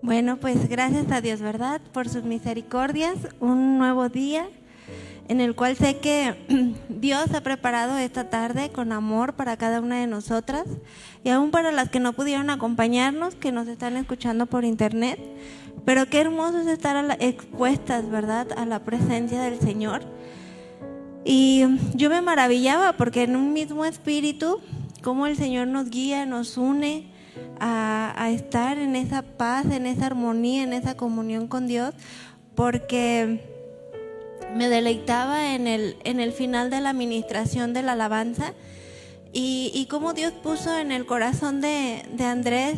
Bueno, pues gracias a Dios, ¿verdad? Por sus misericordias, un nuevo día en el cual sé que Dios ha preparado esta tarde con amor para cada una de nosotras y aún para las que no pudieron acompañarnos, que nos están escuchando por internet. Pero qué hermoso es estar expuestas, ¿verdad?, a la presencia del Señor. Y yo me maravillaba porque en un mismo espíritu, cómo el Señor nos guía, nos une a estar en esa paz, en esa armonía, en esa comunión con Dios, porque me deleitaba en el final de la administración de la alabanza y cómo Dios puso en el corazón de Andrés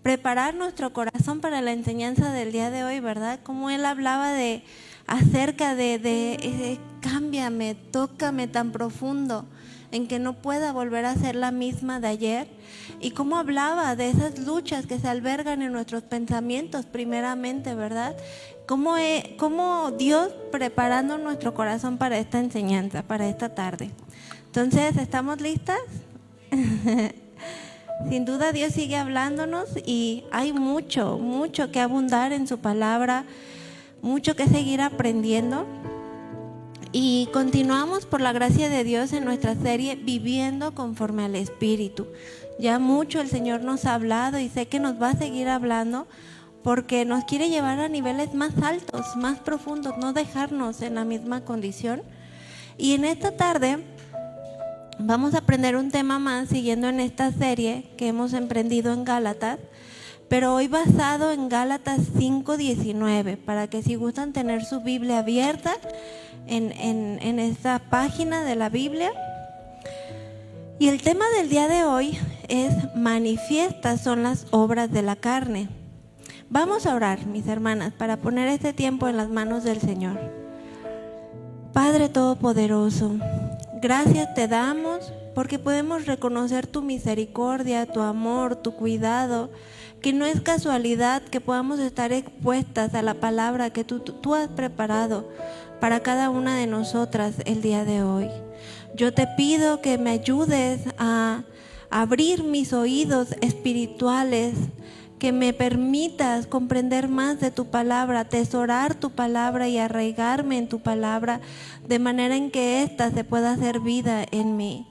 preparar nuestro corazón para la enseñanza del día de hoy, ¿verdad? Como él hablaba acerca de cámbiame, tócame tan profundo en que no pueda volver a ser la misma de ayer, y cómo hablaba de esas luchas que se albergan en nuestros pensamientos primeramente, ¿verdad? Cómo Dios preparando nuestro corazón para esta enseñanza, para esta tarde. Entonces, ¿estamos listas? Sin duda Dios sigue hablándonos y hay mucho que abundar en su palabra, mucho que seguir aprendiendo. Y continuamos por la gracia de Dios en nuestra serie Viviendo conforme al Espíritu. Ya mucho el Señor nos ha hablado y sé que nos va a seguir hablando porque nos quiere llevar a niveles más altos, más profundos, no dejarnos en la misma condición. Y en esta tarde vamos a aprender un tema más siguiendo en esta serie que hemos emprendido en Gálatas, pero hoy basado en Gálatas 5:19, para que si gustan tener su Biblia abierta en esta página de la Biblia. Y el tema del día de hoy es: manifiestas son las obras de la carne. Vamos a orar, mis hermanas, para poner este tiempo en las manos del Señor. Padre Todopoderoso, gracias te damos porque podemos reconocer tu misericordia, tu amor, tu cuidado, que no es casualidad que podamos estar expuestas a la palabra que tú has preparado para cada una de nosotras el día de hoy. Yo te pido que me ayudes a abrir mis oídos espirituales, que me permitas comprender más de tu palabra, atesorar tu palabra y arraigarme en tu palabra, de manera en que ésta se pueda hacer vida en mí.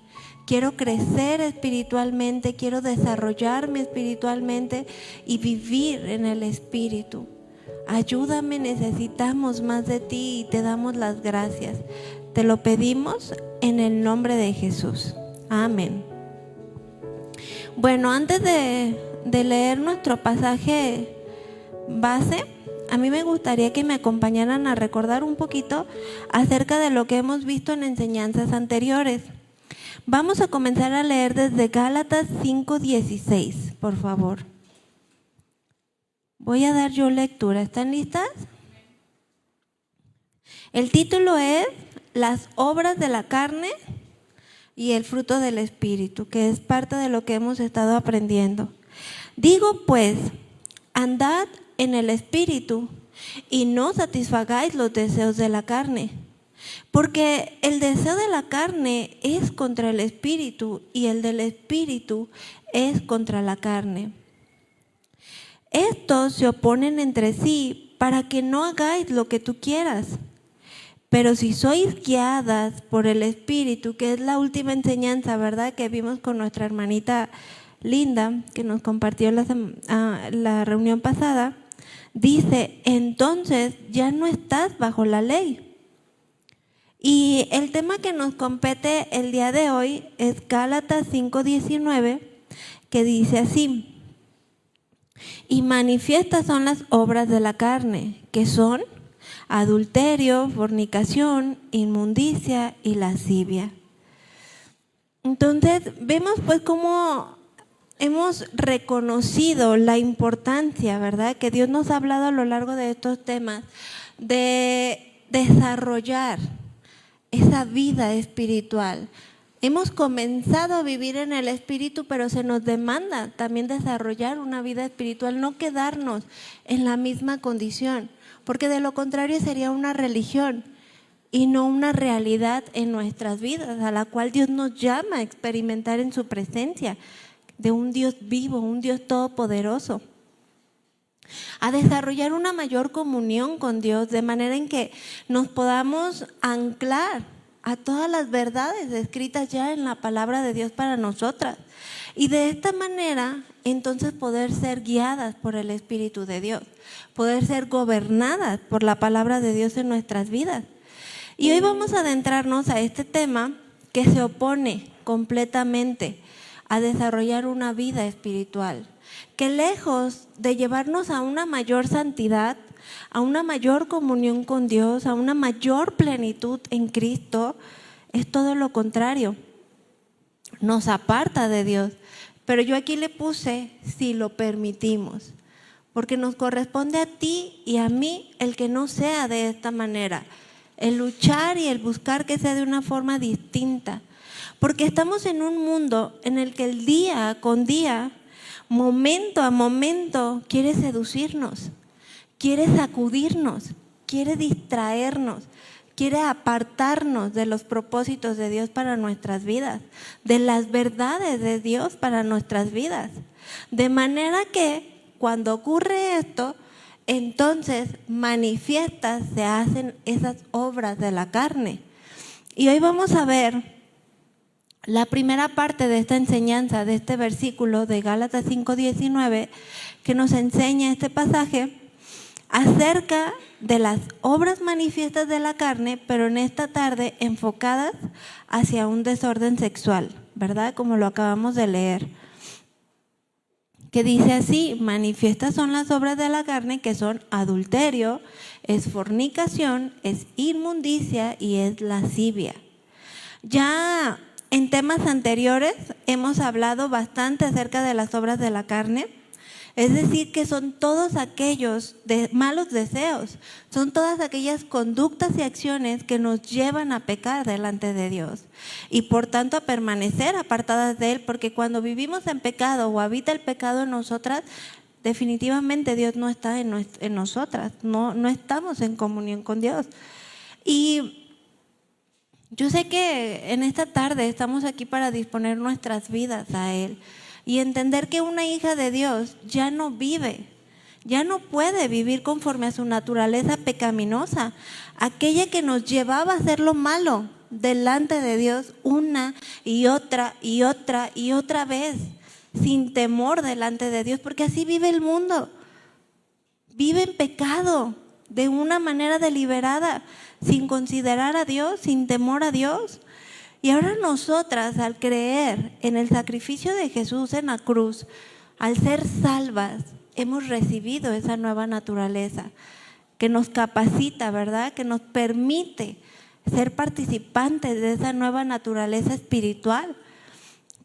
Quiero crecer espiritualmente, quiero desarrollarme espiritualmente y vivir en el Espíritu. Ayúdame, necesitamos más de ti y te damos las gracias. Te lo pedimos en el nombre de Jesús. Amén. Bueno, antes de leer nuestro pasaje base, a mí me gustaría que me acompañaran a recordar un poquito acerca de lo que hemos visto en enseñanzas anteriores. Vamos a comenzar a leer desde Gálatas 5:16, por favor. Voy a dar yo lectura. ¿Están listas? El título es Las obras de la carne y el fruto del Espíritu, que es parte de lo que hemos estado aprendiendo. Digo pues, andad en el Espíritu y no satisfagáis los deseos de la carne, porque el deseo de la carne es contra el Espíritu y el del Espíritu es contra la carne. Estos se oponen entre sí para que no hagáis lo que tú quieras. Pero si sois guiadas por el Espíritu, que es la última enseñanza, ¿verdad?, que vimos con nuestra hermanita Linda, que nos compartió la reunión pasada, dice, entonces ya no estás bajo la ley. Y el tema que nos compete el día de hoy es Gálatas 5:19, que dice así: y manifiestas son las obras de la carne, que son adulterio, fornicación, inmundicia y lascivia. Entonces vemos pues cómo hemos reconocido la importancia, ¿verdad?, que Dios nos ha hablado a lo largo de estos temas de desarrollar esa vida espiritual. Hemos comenzado a vivir en el Espíritu, pero se nos demanda también desarrollar una vida espiritual, no quedarnos en la misma condición, porque de lo contrario sería una religión y no una realidad en nuestras vidas, a la cual Dios nos llama a experimentar en su presencia, de un Dios vivo, un Dios todopoderoso. a desarrollar una mayor comunión con Dios, de manera en que nos podamos anclar a todas las verdades escritas ya en la palabra de Dios para nosotras. Y de esta manera, entonces, poder ser guiadas por el Espíritu de Dios, poder ser gobernadas por la palabra de Dios en nuestras vidas. Y hoy vamos a adentrarnos a este tema que se opone completamente a desarrollar una vida espiritual, que lejos de llevarnos a una mayor santidad, a una mayor comunión con Dios, a una mayor plenitud en Cristo, es todo lo contrario. Nos aparta de Dios. Pero yo aquí le puse si lo permitimos, porque nos corresponde a ti y a mí el que no sea de esta manera, el luchar y el buscar que sea de una forma distinta, porque estamos en un mundo en el que el día con día, momento a momento, quiere seducirnos, quiere sacudirnos, quiere distraernos, quiere apartarnos de los propósitos de Dios para nuestras vidas, de las verdades de Dios para nuestras vidas. De manera que cuando ocurre esto, entonces manifiestas se hacen esas obras de la carne. Y hoy vamos a ver la primera parte de esta enseñanza, de este versículo de Gálatas 5:19, que nos enseña este pasaje acerca de las obras manifiestas de la carne, pero en esta tarde enfocadas hacia un desorden sexual, ¿verdad? Como lo acabamos de leer. Que dice así: manifiestas son las obras de la carne, que son adulterio, es fornicación, es inmundicia y es lascivia. Ya en temas anteriores hemos hablado bastante acerca de las obras de la carne. Es decir, que son todos aquellos malos deseos, son todas aquellas conductas y acciones que nos llevan a pecar delante de Dios y por tanto a permanecer apartadas de Él, porque cuando vivimos en pecado o habita el pecado en nosotras, definitivamente Dios no está en nosotras, no estamos en comunión con Dios. Y yo sé que en esta tarde estamos aquí para disponer nuestras vidas a Él y entender que una hija de Dios ya no vive, ya no puede vivir conforme a su naturaleza pecaminosa, aquella que nos llevaba a hacer lo malo delante de Dios una y otra y otra y otra vez, sin temor delante de Dios, porque así vive el mundo. Vive en pecado de una manera deliberada, sin considerar a Dios, sin temor a Dios. Y ahora nosotras, al creer en el sacrificio de Jesús en la cruz, al ser salvas, hemos recibido esa nueva naturaleza que nos capacita, ¿verdad? Que nos permite ser participantes de esa nueva naturaleza espiritual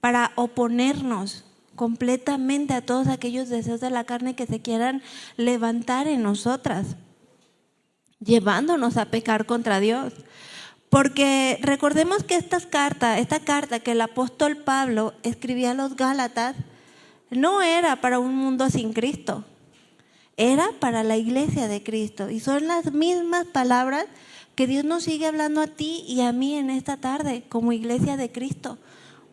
para oponernos completamente a todos aquellos deseos de la carne que se quieran levantar en nosotras, llevándonos a pecar contra Dios. Porque recordemos que esta carta que el apóstol Pablo escribía a los Gálatas no era para un mundo sin Cristo, era para la iglesia de Cristo. Y son las mismas palabras que Dios nos sigue hablando a ti y a mí en esta tarde como iglesia de Cristo,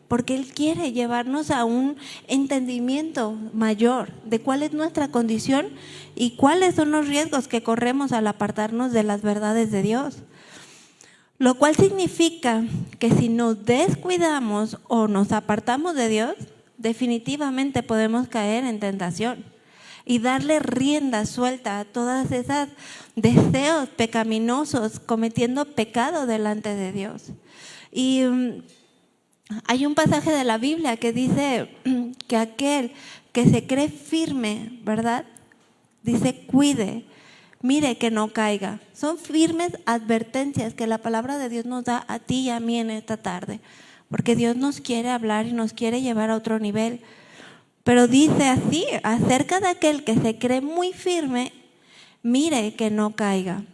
porque Él quiere llevarnos a un entendimiento mayor de cuál es nuestra condición y cuáles son los riesgos que corremos al apartarnos de las verdades de Dios. Lo cual significa que si nos descuidamos o nos apartamos de Dios, definitivamente podemos caer en tentación y darle rienda suelta a todas esas deseos pecaminosos, cometiendo pecado delante de Dios. Y hay un pasaje de la Biblia que dice que aquel que se cree firme, ¿verdad? Dice, cuide, mire que no caiga. Son firmes advertencias que la palabra de Dios nos da a ti y a mí en esta tarde, porque Dios nos quiere hablar y nos quiere llevar a otro nivel. Pero dice así, acerca de aquel que se cree muy firme, mire que no caiga.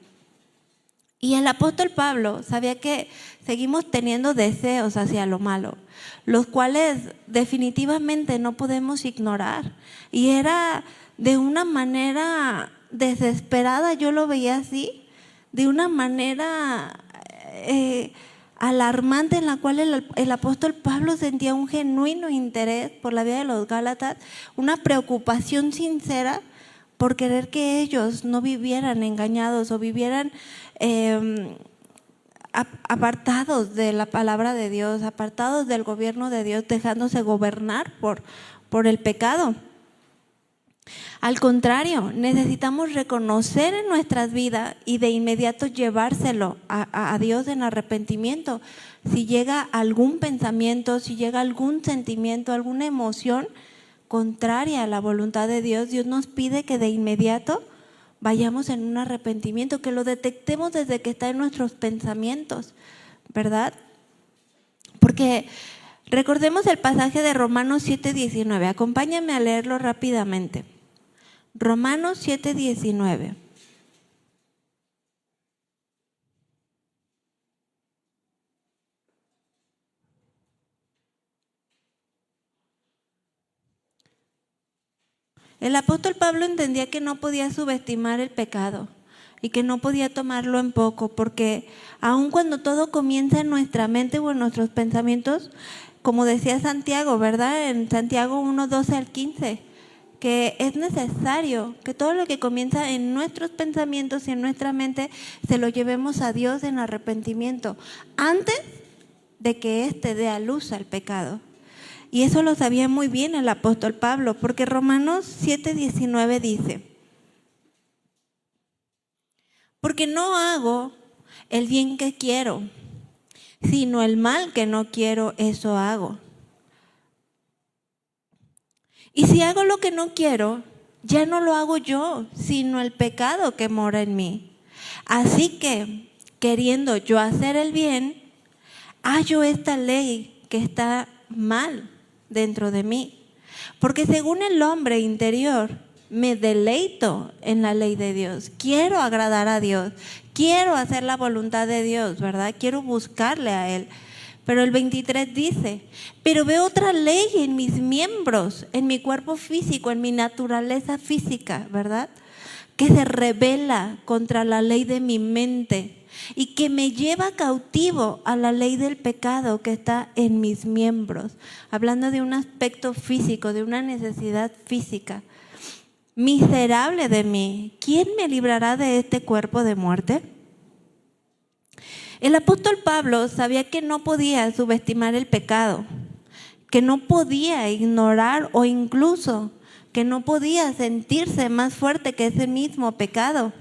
Y el apóstol Pablo sabía que seguimos teniendo deseos hacia lo malo, los cuales definitivamente no podemos ignorar. Y era de una manera desesperada, yo lo veía así, de una manera alarmante, en la cual el apóstol Pablo sentía un genuino interés por la vida de los Gálatas, una preocupación sincera por querer que ellos no vivieran engañados o vivieran apartados de la palabra de Dios, apartados del gobierno de Dios, dejándose gobernar por el pecado. Al contrario, necesitamos reconocer en nuestras vidas y de inmediato llevárselo a Dios en arrepentimiento. Si llega algún pensamiento, si llega algún sentimiento, alguna emoción contraria a la voluntad de Dios, Dios nos pide que de inmediato vayamos en un arrepentimiento, que lo detectemos desde que está en nuestros pensamientos, ¿verdad? Porque recordemos el pasaje de Romanos 7:19. Acompáñame a leerlo rápidamente. Romanos 7:19. El apóstol Pablo entendía que no podía subestimar el pecado y que no podía tomarlo en poco, porque aun cuando todo comienza en nuestra mente o en nuestros pensamientos, como decía Santiago, ¿verdad? En Santiago 1:12-15, que es necesario que todo lo que comienza en nuestros pensamientos y en nuestra mente se lo llevemos a Dios en arrepentimiento antes de que éste dé a luz al pecado. Y eso lo sabía muy bien el apóstol Pablo, porque Romanos 7:19 dice: porque no hago el bien que quiero, sino el mal que no quiero, eso hago. Y si hago lo que no quiero, ya no lo hago yo, sino el pecado que mora en mí. Así que, queriendo yo hacer el bien, hallo esta ley que está mal dentro de mí. Porque según el hombre interior, me deleito en la ley de Dios. Quiero agradar a Dios, quiero hacer la voluntad de Dios, ¿verdad? Quiero buscarle a Él. Pero el 23 dice: pero veo otra ley en mis miembros, en mi cuerpo físico, en mi naturaleza física, ¿verdad? Que se rebela contra la ley de mi mente y que me lleva cautivo a la ley del pecado que está en mis miembros. Hablando de un aspecto físico, de una necesidad física. Miserable de mí, ¿quién me librará de este cuerpo de muerte? El apóstol Pablo sabía que no podía subestimar el pecado, que no podía ignorar o incluso que no podía sentirse más fuerte que ese mismo pecado,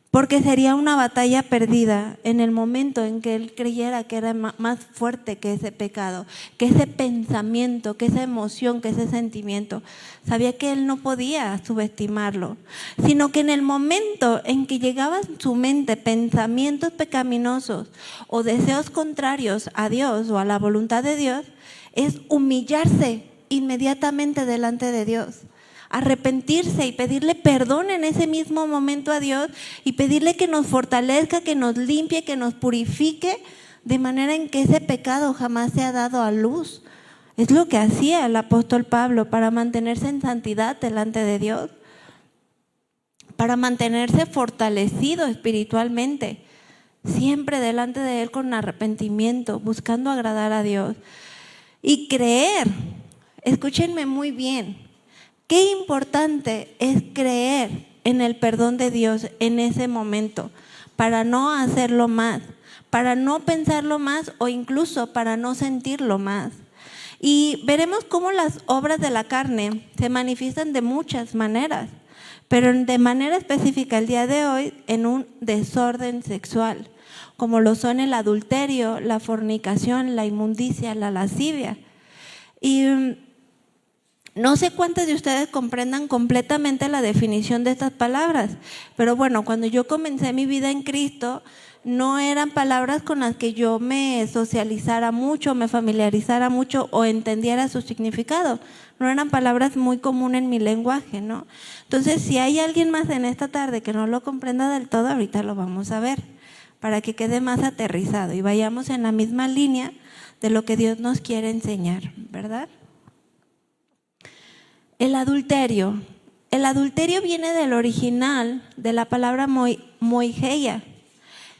porque sería una batalla perdida en el momento en que él creyera que era más fuerte que ese pecado, que ese pensamiento, que esa emoción, que ese sentimiento. Sabía que él no podía subestimarlo, sino que en el momento en que llegaban a su mente pensamientos pecaminosos o deseos contrarios a Dios o a la voluntad de Dios, es humillarse inmediatamente delante de Dios. Arrepentirse y pedirle perdón en ese mismo momento a Dios y pedirle que nos fortalezca, que nos limpie, que nos purifique, de manera en que ese pecado jamás sea dado a luz. Es lo que hacía el apóstol Pablo para mantenerse en santidad delante de Dios, para mantenerse fortalecido espiritualmente, siempre delante de Él con arrepentimiento, buscando agradar a Dios. Y creer, escúchenme muy bien, qué importante es creer en el perdón de Dios en ese momento, para no hacerlo más, para no pensarlo más o incluso para no sentirlo más. Y veremos cómo las obras de la carne se manifiestan de muchas maneras, pero de manera específica el día de hoy en un desorden sexual, como lo son el adulterio, la fornicación, la inmundicia, la lascivia. Y no sé cuántos de ustedes comprendan completamente la definición de estas palabras, pero bueno, cuando yo comencé mi vida en Cristo, no eran palabras con las que yo me socializara mucho, me familiarizara mucho o entendiera su significado. No eran palabras muy comunes en mi lenguaje, ¿no? Entonces, si hay alguien más en esta tarde que no lo comprenda del todo, ahorita lo vamos a ver, para que quede más aterrizado y vayamos en la misma línea de lo que Dios nos quiere enseñar, ¿verdad? El adulterio. El adulterio viene del original de la palabra moigeia,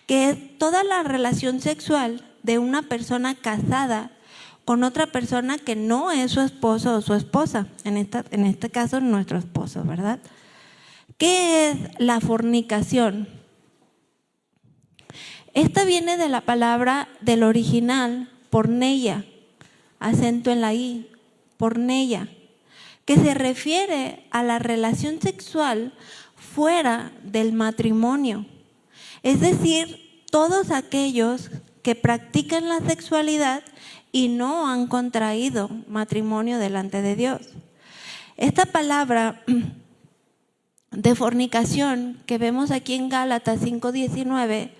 que es toda la relación sexual de una persona casada con otra persona que no es su esposo o su esposa, en este caso nuestro esposo, ¿verdad? ¿Qué es la fornicación? Esta viene de la palabra del original, porneia, acento en la i, porneia, que se refiere a la relación sexual fuera del matrimonio. Es decir, todos aquellos que practican la sexualidad y no han contraído matrimonio delante de Dios. Esta palabra de fornicación que vemos aquí en Gálatas 5:19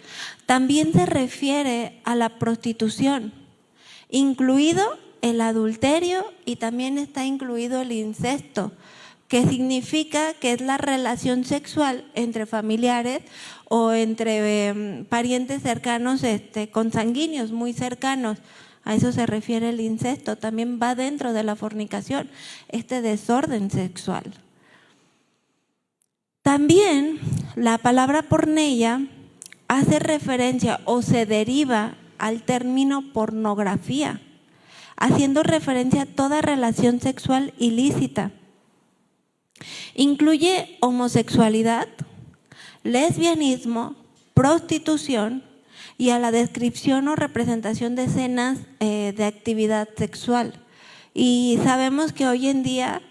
también se refiere a la prostitución, incluido el adulterio, y también está incluido el incesto, que significa que es la relación sexual entre familiares o entre parientes cercanos, consanguíneos, muy cercanos. A eso se refiere el incesto. También va dentro de la fornicación, este desorden sexual. También la palabra porneia hace referencia o se deriva al término pornografía, haciendo referencia a toda relación sexual ilícita. Incluye homosexualidad, lesbianismo, prostitución y a la descripción o representación de escenas de actividad sexual. Y sabemos que hoy en día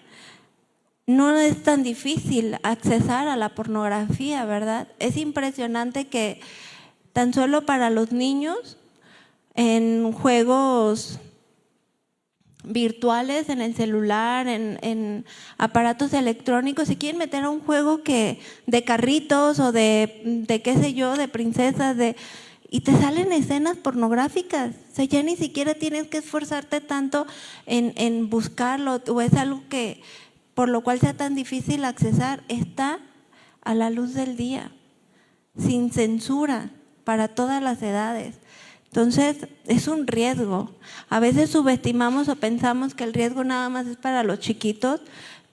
no es tan difícil accesar a la pornografía, ¿verdad? Es impresionante que tan solo para los niños, en juegos virtuales, en el celular, en aparatos electrónicos, se quieren meter a un juego de carritos o de qué sé yo, de princesas, y te salen escenas pornográficas. O sea, ya ni siquiera tienes que esforzarte tanto en buscarlo, o es algo que por lo cual sea tan difícil accesar. Está a la luz del día, sin censura, para todas las edades. Entonces es un riesgo. A veces subestimamos o pensamos que el riesgo nada más es para los chiquitos,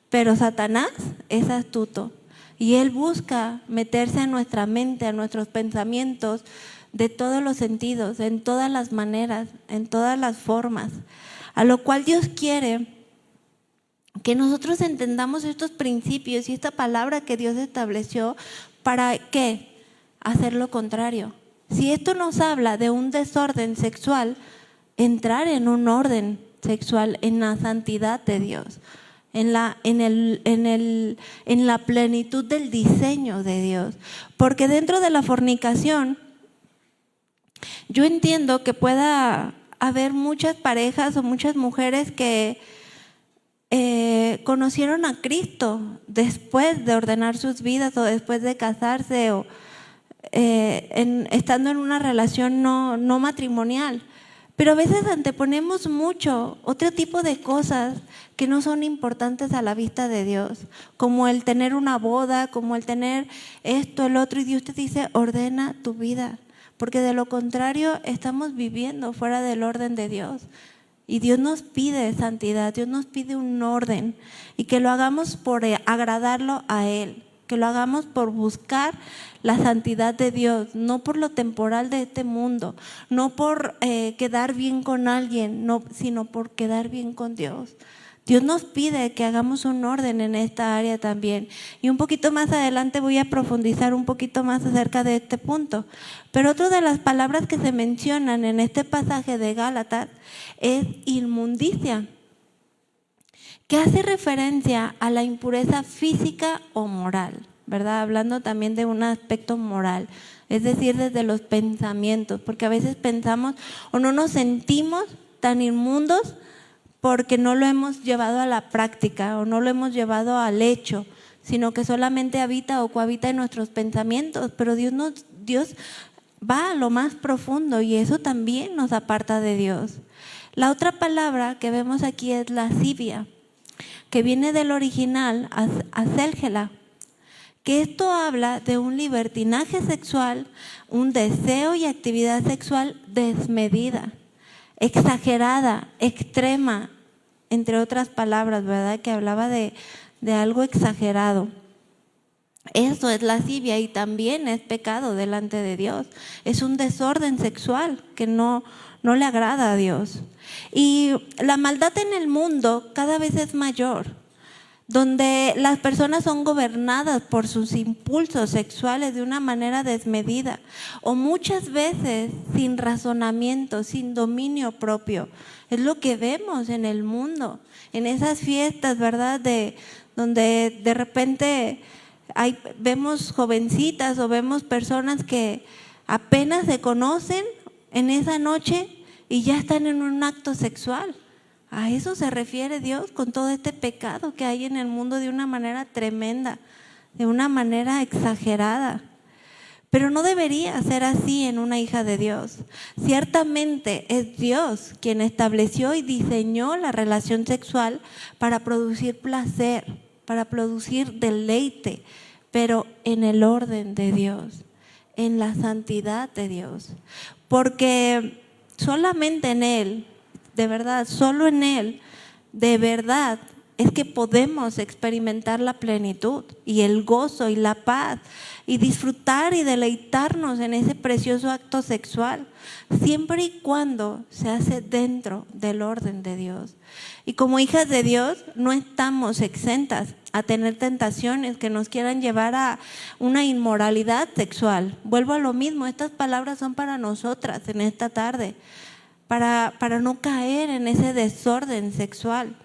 pero Satanás es astuto y él busca meterse a nuestra mente, a nuestros pensamientos, de todos los sentidos, en todas las maneras, en todas las formas. A lo cual Dios quiere que nosotros entendamos estos principios y esta palabra que Dios estableció. ¿Para qué? Hacer lo contrario. Si esto nos habla de un desorden sexual, entrar en un orden sexual, en la santidad de Dios, en la plenitud del diseño de Dios. Porque dentro de la fornicación, yo entiendo que pueda haber muchas parejas o muchas mujeres que conocieron a Cristo después de ordenar sus vidas o después de casarse o estando en una relación no matrimonial. Pero a veces anteponemos mucho otro tipo de cosas que no son importantes a la vista de Dios, como el tener una boda, como el tener esto, el otro, y Dios te dice, ordena tu vida, porque de lo contrario estamos viviendo fuera del orden de Dios. Y Dios nos pide santidad, Dios nos pide un orden, y que lo hagamos por agradarlo a Él, que lo hagamos por buscar la santidad de Dios, no por lo temporal de este mundo, no por quedar bien con alguien, sino por quedar bien con Dios. Dios nos pide que hagamos un orden en esta área también. Y un poquito más adelante voy a profundizar un poquito más acerca de este punto. Pero otra de las palabras que se mencionan en este pasaje de Gálatas es inmundicia, que hace referencia a la impureza física o moral, ¿verdad? Hablando también de un aspecto moral, es decir, desde los pensamientos, porque a veces pensamos o no nos sentimos tan inmundos porque no lo hemos llevado a la práctica o no lo hemos llevado al hecho, sino que solamente habita o cohabita en nuestros pensamientos. Pero Dios va a lo más profundo y eso también nos aparta de Dios. La otra palabra que vemos aquí es lascivia, que viene del original acélgela, que esto habla de un libertinaje sexual, un deseo y actividad sexual desmedida, exagerada, extrema, entre otras palabras, ¿verdad? Que hablaba de algo exagerado. Eso es lascivia y también es pecado delante de Dios. Es un desorden sexual que no le agrada a Dios. Y la maldad en el mundo cada vez es mayor. donde las personas son gobernadas por sus impulsos sexuales de una manera desmedida o muchas veces sin razonamiento, sin dominio propio. Es lo que vemos en el mundo, en esas fiestas, ¿verdad? Donde de repente vemos jovencitas o vemos personas que apenas se conocen en esa noche y ya están en un acto sexual. A eso se refiere Dios con todo este pecado que hay en el mundo de una manera tremenda, de una manera exagerada. Pero no debería ser así en una hija de Dios. Ciertamente es Dios quien estableció y diseñó la relación sexual para producir placer, para producir deleite, pero en el orden de Dios, en la santidad de Dios. Porque solamente en Él, de verdad, solo en Él, de verdad, es que podemos experimentar la plenitud y el gozo y la paz y disfrutar y deleitarnos en ese precioso acto sexual, siempre y cuando se hace dentro del orden de Dios. Y como hijas de Dios no estamos exentas a tener tentaciones que nos quieran llevar a una inmoralidad sexual. Vuelvo a lo mismo, estas palabras son para nosotras en esta tarde, para no caer en ese desorden sexual.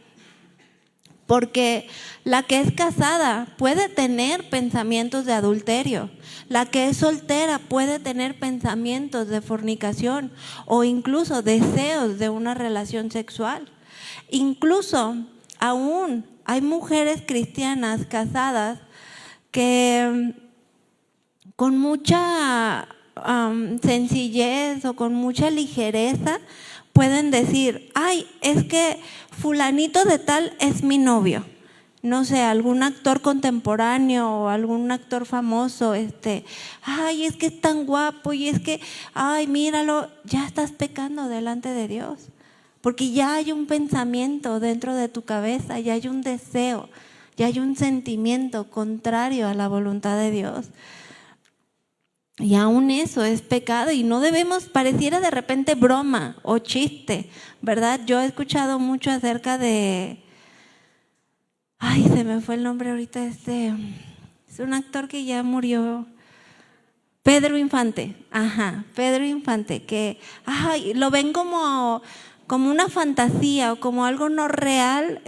Porque la que es casada puede tener pensamientos de adulterio, la que es soltera puede tener pensamientos de fornicación o incluso deseos de una relación sexual. Incluso aún hay mujeres cristianas casadas que con mucha sencillez o con mucha ligereza pueden decir, ay, es que fulanito de tal es mi novio. No sé, algún actor contemporáneo o algún actor famoso, ay, es que es tan guapo y es que, ay, míralo, ya estás pecando delante de Dios. Porque ya hay un pensamiento dentro de tu cabeza, ya hay un deseo, ya hay un sentimiento contrario a la voluntad de Dios. Y aún eso es pecado y no debemos, pareciera de repente broma o chiste, ¿verdad? Yo he escuchado mucho acerca de, ay, se me fue el nombre ahorita, es un actor que ya murió, Pedro Infante, Pedro Infante, que ay, lo ven como una fantasía o como algo no real,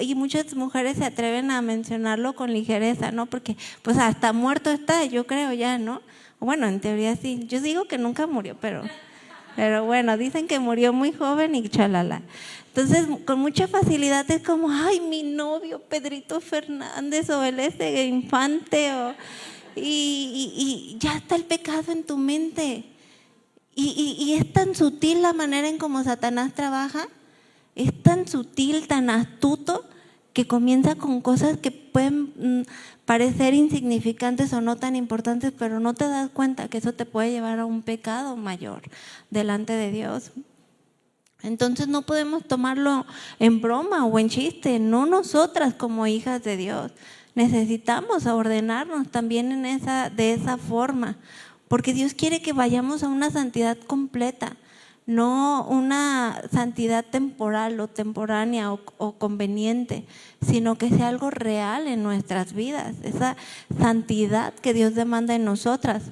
y muchas mujeres se atreven a mencionarlo con ligereza, ¿no? Porque pues hasta muerto está, yo creo ya, ¿no? Bueno, en teoría sí. Yo digo que nunca murió, pero bueno, dicen que murió muy joven y chalala. Entonces, con mucha facilidad es como, ay, mi novio Pedrito Fernández o el Infante, y ya está el pecado en tu mente. Y es tan sutil la manera en cómo Satanás trabaja, es tan sutil, tan astuto, que comienza con cosas que pueden parecer insignificantes o no tan importantes, pero no te das cuenta que eso te puede llevar a un pecado mayor delante de Dios. Entonces no podemos tomarlo en broma o en chiste, no nosotras como hijas de Dios. Necesitamos ordenarnos también de esa forma, porque Dios quiere que vayamos a una santidad completa, no una santidad temporal o temporánea o conveniente, sino que sea algo real en nuestras vidas, esa santidad que Dios demanda en nosotras.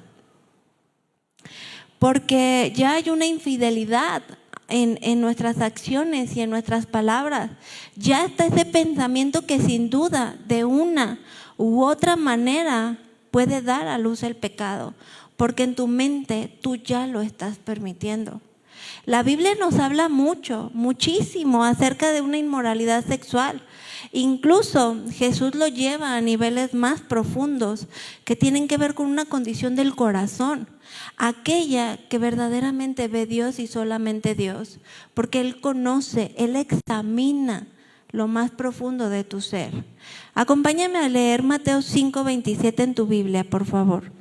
Porque ya hay una infidelidad en nuestras acciones y en nuestras palabras. Ya está ese pensamiento que sin duda de una u otra manera puede dar a luz el pecado, porque en tu mente tú ya lo estás permitiendo. La Biblia nos habla muchísimo acerca de una inmoralidad sexual. Incluso Jesús lo lleva a niveles más profundos que tienen que ver con una condición del corazón, aquella que verdaderamente ve Dios y solamente Dios, porque Él conoce, Él examina lo más profundo de tu ser. Acompáñame a leer Mateo 5:27 en tu Biblia, por favor.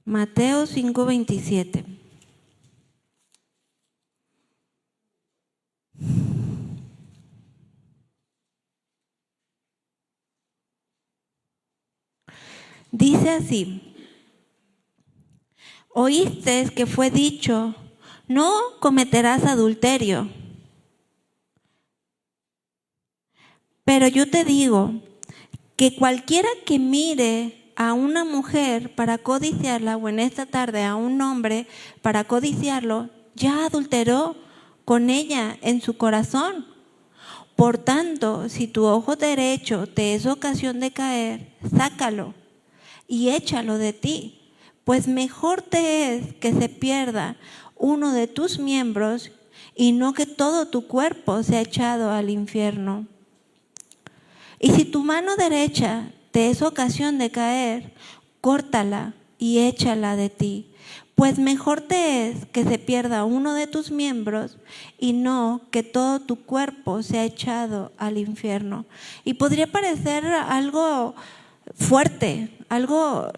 Mateo 5:27. Dice así: oísteis que fue dicho, No cometerás adulterio. Pero yo te digo que cualquiera que mire a una mujer para codiciarla, o en esta tarde a un hombre para codiciarlo, ya adulteró con ella en su corazón. Por tanto, si tu ojo derecho te es ocasión de caer, sácalo y échalo de ti, pues mejor te es que se pierda uno de tus miembros y no que todo tu cuerpo sea echado al infierno. Y si tu mano derecha te es ocasión de caer, córtala y échala de ti, pues mejor te es que se pierda uno de tus miembros y no que todo tu cuerpo sea echado al infierno. Y podría parecer algo fuerte, algo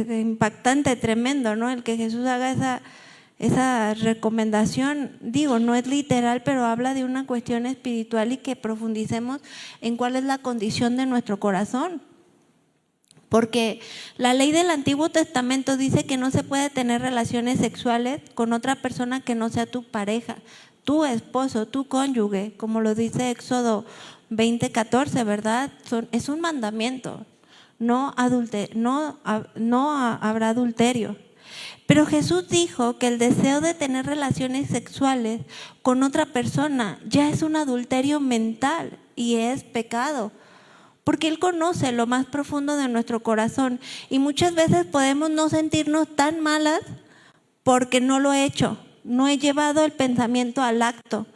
impactante, tremendo, ¿no? El que Jesús haga esa recomendación, digo, no es literal, pero habla de una cuestión espiritual y que profundicemos en cuál es la condición de nuestro corazón. Porque la ley del Antiguo Testamento dice que no se puede tener relaciones sexuales con otra persona que no sea tu pareja, tu esposo, tu cónyuge, como lo dice Éxodo 20:14, ¿verdad? Es un mandamiento, no habrá adulterio. Pero Jesús dijo que el deseo de tener relaciones sexuales con otra persona ya es un adulterio mental y es pecado. Porque Él conoce lo más profundo de nuestro corazón y muchas veces podemos no sentirnos tan malas porque no lo he hecho, no he llevado el pensamiento al acto.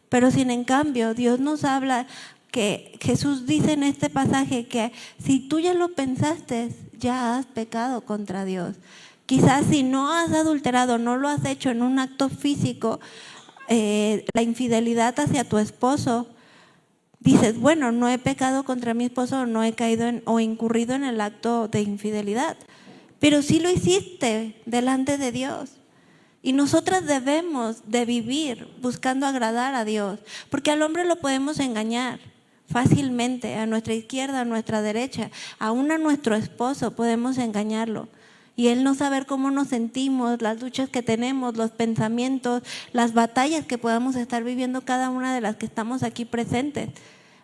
Pero sin en cambio, Dios nos habla que Jesús dice en este pasaje que si tú ya lo pensaste, ya has pecado contra Dios. Quizás si no has adulterado, no lo has hecho en un acto físico, la infidelidad hacia tu esposo, dices, bueno, no he pecado contra mi esposo, no he caído o incurrido en el acto de infidelidad, pero sí lo hiciste delante de Dios. Y nosotras debemos de vivir buscando agradar a Dios, porque al hombre lo podemos engañar fácilmente, a nuestra izquierda, a nuestra derecha, aún a nuestro esposo podemos engañarlo. Y él no saber cómo nos sentimos, las luchas que tenemos, los pensamientos, las batallas que podamos estar viviendo cada una de las que estamos aquí presentes.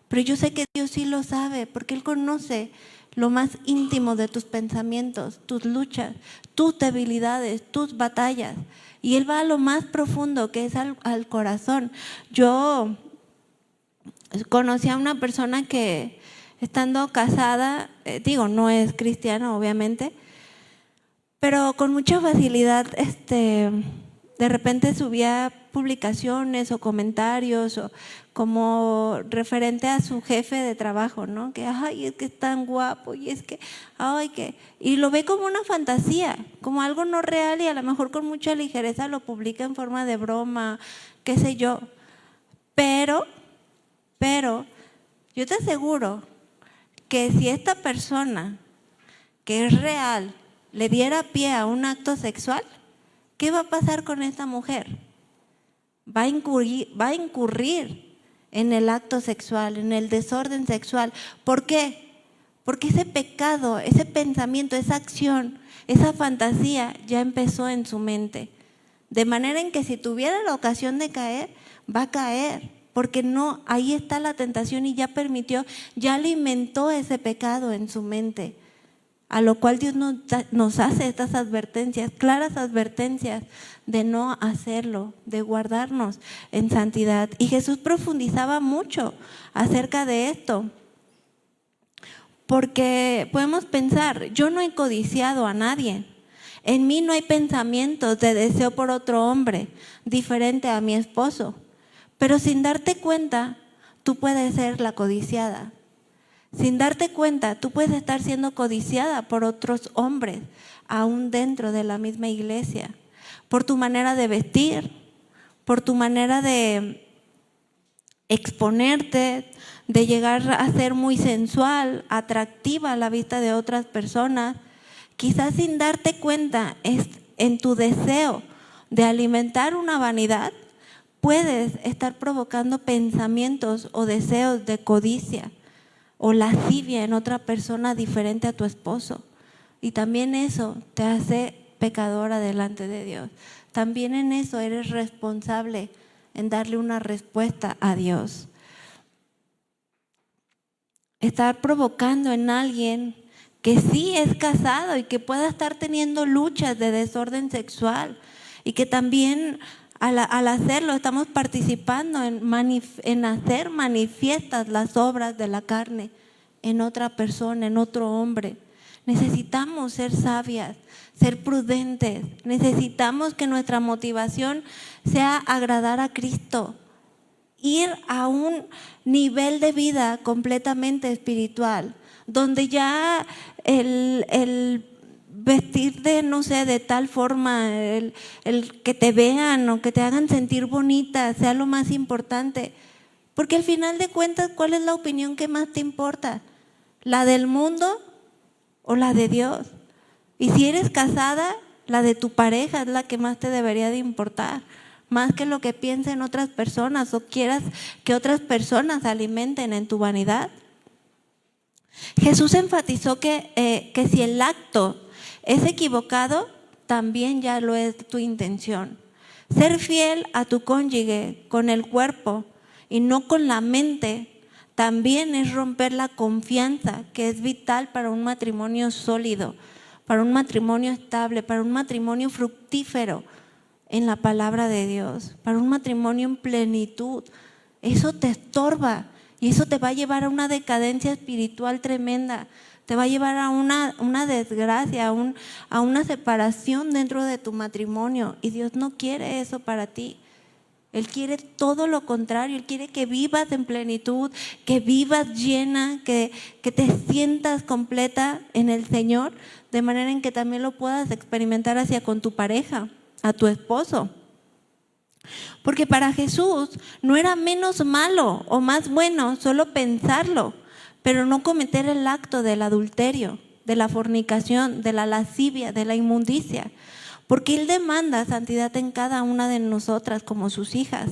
Pero yo sé que Dios sí lo sabe, porque Él conoce lo más íntimo de tus pensamientos, tus luchas, tus debilidades, tus batallas. Y Él va a lo más profundo, que es al corazón. Yo conocí a una persona que, estando casada, no es cristiana obviamente, pero con mucha facilidad de repente subía publicaciones o comentarios o como referente a su jefe de trabajo, ¿no? Que ay, es que es tan guapo y es que y lo ve como una fantasía, como algo no real, y a lo mejor con mucha ligereza lo publica en forma de broma, qué sé yo. Pero yo te aseguro que si esta persona que es real le diera pie a un acto sexual, ¿qué va a pasar con esta mujer? Va a incurrir en el acto sexual, en el desorden sexual. ¿Por qué? Porque ese pecado, ese pensamiento, esa acción, esa fantasía ya empezó en su mente. De manera en que si tuviera la ocasión de caer, va a caer. Porque no, ahí está la tentación y ya permitió, ya alimentó ese pecado en su mente. A lo cual Dios nos hace estas advertencias, claras advertencias de no hacerlo, de guardarnos en santidad. Y Jesús profundizaba mucho acerca de esto, porque podemos pensar, yo no he codiciado a nadie, en mí no hay pensamientos de deseo por otro hombre diferente a mi esposo, pero sin darte cuenta, tú puedes ser la codiciada. Sin darte cuenta, tú puedes estar siendo codiciada por otros hombres, aún dentro de la misma iglesia, por tu manera de vestir, por tu manera de exponerte, de llegar a ser muy sensual, atractiva a la vista de otras personas. Quizás sin darte cuenta, en tu deseo de alimentar una vanidad, puedes estar provocando pensamientos o deseos de codicia o lascivia en otra persona diferente a tu esposo. Y también eso te hace pecadora delante de Dios. También en eso eres responsable en darle una respuesta a Dios. Estar provocando en alguien que sí es casado y que pueda estar teniendo luchas de desorden sexual y que también al hacerlo estamos participando en hacer manifiestas las obras de la carne en otra persona, en otro hombre. Necesitamos ser sabias, ser prudentes. Necesitamos que nuestra motivación sea agradar a Cristo, ir a un nivel de vida completamente espiritual, donde ya el vestirte, no sé, de tal forma, el que te vean o que te hagan sentir bonita sea lo más importante. Porque al final de cuentas, ¿cuál es la opinión que más te importa? ¿La del mundo o la de Dios? Y si eres casada, la de tu pareja es la que más te debería de importar, más que lo que piensen otras personas o quieras que otras personas alimenten en tu vanidad. Jesús enfatizó que si el acto es equivocado, también ya lo es tu intención. Ser fiel a tu cónyuge con el cuerpo y no con la mente también es romper la confianza que es vital para un matrimonio sólido, para un matrimonio estable, para un matrimonio fructífero en la palabra de Dios, para un matrimonio en plenitud. Eso te estorba y eso te va a llevar a una decadencia espiritual tremenda, te va a llevar a una desgracia, a una separación dentro de tu matrimonio, y Dios no quiere eso para ti. Él quiere todo lo contrario. Él quiere que vivas en plenitud, que vivas llena, que te sientas completa en el Señor, de manera en que también lo puedas experimentar hacia con tu pareja, a tu esposo. Porque para Jesús no era menos malo o más bueno solo pensarlo, pero no cometer el acto del adulterio, de la fornicación, de la lascivia, de la inmundicia. Porque Él demanda santidad en cada una de nosotras como sus hijas.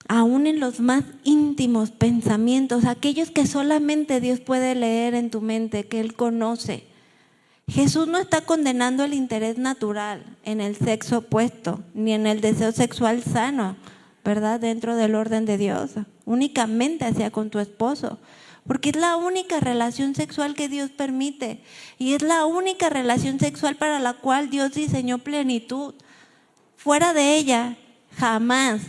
Aún en los más íntimos pensamientos, aquellos que solamente Dios puede leer en tu mente, que Él conoce. Jesús no está condenando el interés natural en el sexo opuesto, ni en el deseo sexual sano, ¿verdad? Dentro del orden de Dios, únicamente hacia con tu esposo. Porque es la única relación sexual que Dios permite y es la única relación sexual para la cual Dios diseñó plenitud. Fuera de ella, jamás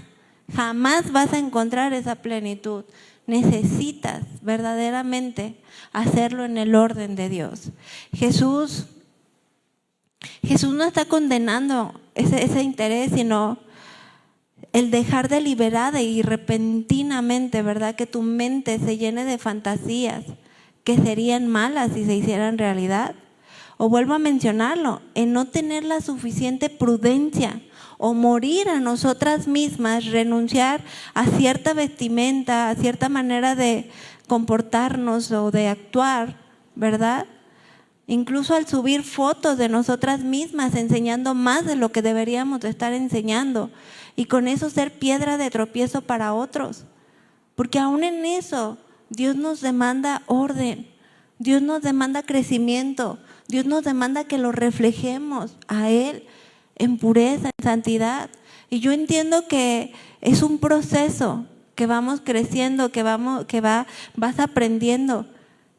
vas a encontrar esa plenitud. Necesitas verdaderamente hacerlo en el orden de Dios. Jesús no está condenando ese interés, sino el dejar deliberada y repentinamente, ¿verdad? Que tu mente se llene de fantasías que serían malas si se hicieran realidad. O vuelvo a mencionarlo, en no tener la suficiente prudencia o morir a nosotras mismas, renunciar a cierta vestimenta, a cierta manera de comportarnos o de actuar, ¿verdad? Incluso al subir fotos de nosotras mismas enseñando más de lo que deberíamos de estar enseñando, y con eso ser piedra de tropiezo para otros. Porque aún en eso Dios nos demanda orden, Dios nos demanda crecimiento, Dios nos demanda que lo reflejemos a Él en pureza, en santidad. Y yo entiendo que es un proceso, que vamos creciendo, vas aprendiendo.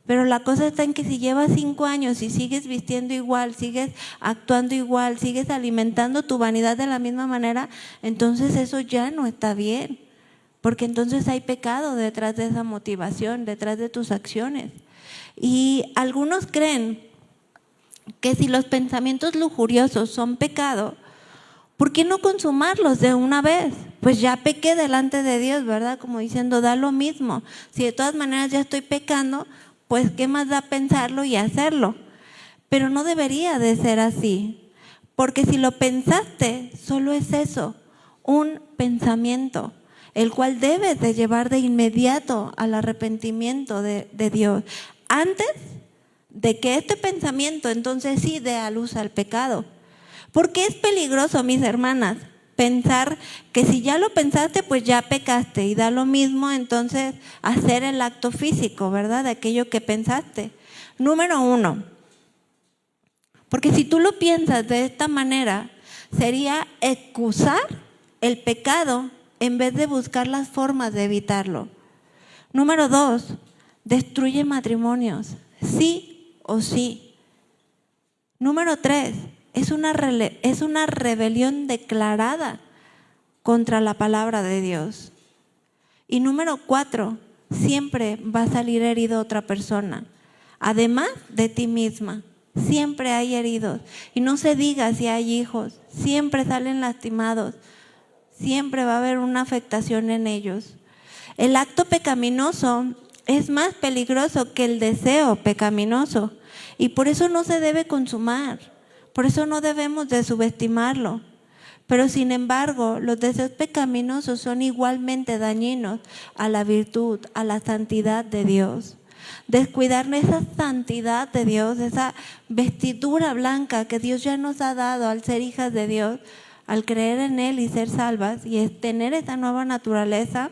Pero la cosa está en que si llevas 5 años y sigues vistiendo igual, sigues actuando igual, sigues alimentando tu vanidad de la misma manera, entonces eso ya no está bien. Porque entonces hay pecado detrás de esa motivación, detrás de tus acciones. Y algunos creen que si los pensamientos lujuriosos son pecado, ¿por qué no consumarlos de una vez? Pues ya pequé delante de Dios, ¿verdad? Como diciendo, da lo mismo. Si de todas maneras ya estoy pecando, pues qué más da pensarlo y hacerlo. Pero no debería de ser así, porque si lo pensaste, solo es eso, un pensamiento, el cual debes de llevar de inmediato al arrepentimiento de Dios, antes de que este pensamiento entonces sí dé a luz al pecado. Porque es peligroso, mis hermanas, pensar que si ya lo pensaste, pues ya pecaste, y da lo mismo entonces hacer el acto físico, ¿verdad? De aquello que pensaste. Número 1, Porque si tú lo piensas de esta manera, sería excusar el pecado en vez de buscar las formas de evitarlo. Número 2, destruye matrimonios, sí o sí. Número 3, es una rebelión declarada contra la palabra de Dios. Y número 4, siempre va a salir herido otra persona, además de ti misma. Siempre hay heridos. Y no se diga si hay hijos, siempre salen lastimados, siempre va a haber una afectación en ellos. El acto pecaminoso es más peligroso que el deseo pecaminoso y por eso no se debe consumar, por eso no debemos de subestimarlo. Pero sin embargo, los deseos pecaminosos son igualmente dañinos a la virtud, a la santidad de Dios. Descuidar esa santidad de Dios, esa vestidura blanca que Dios ya nos ha dado al ser hijas de Dios, al creer en Él y ser salvas y tener esa nueva naturaleza,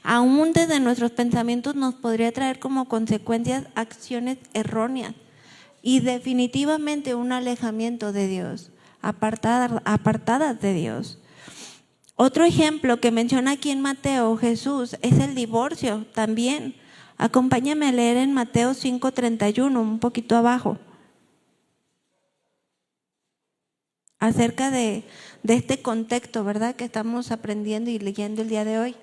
aún desde nuestros pensamientos nos podría traer como consecuencias acciones erróneas y definitivamente un alejamiento de Dios, apartadas de Dios. Otro ejemplo que menciona aquí en Mateo Jesús es el divorcio también. Acompáñame a leer en Mateo 5:31, un poquito abajo, acerca de este contexto, ¿verdad?, que estamos aprendiendo y leyendo el día de hoy.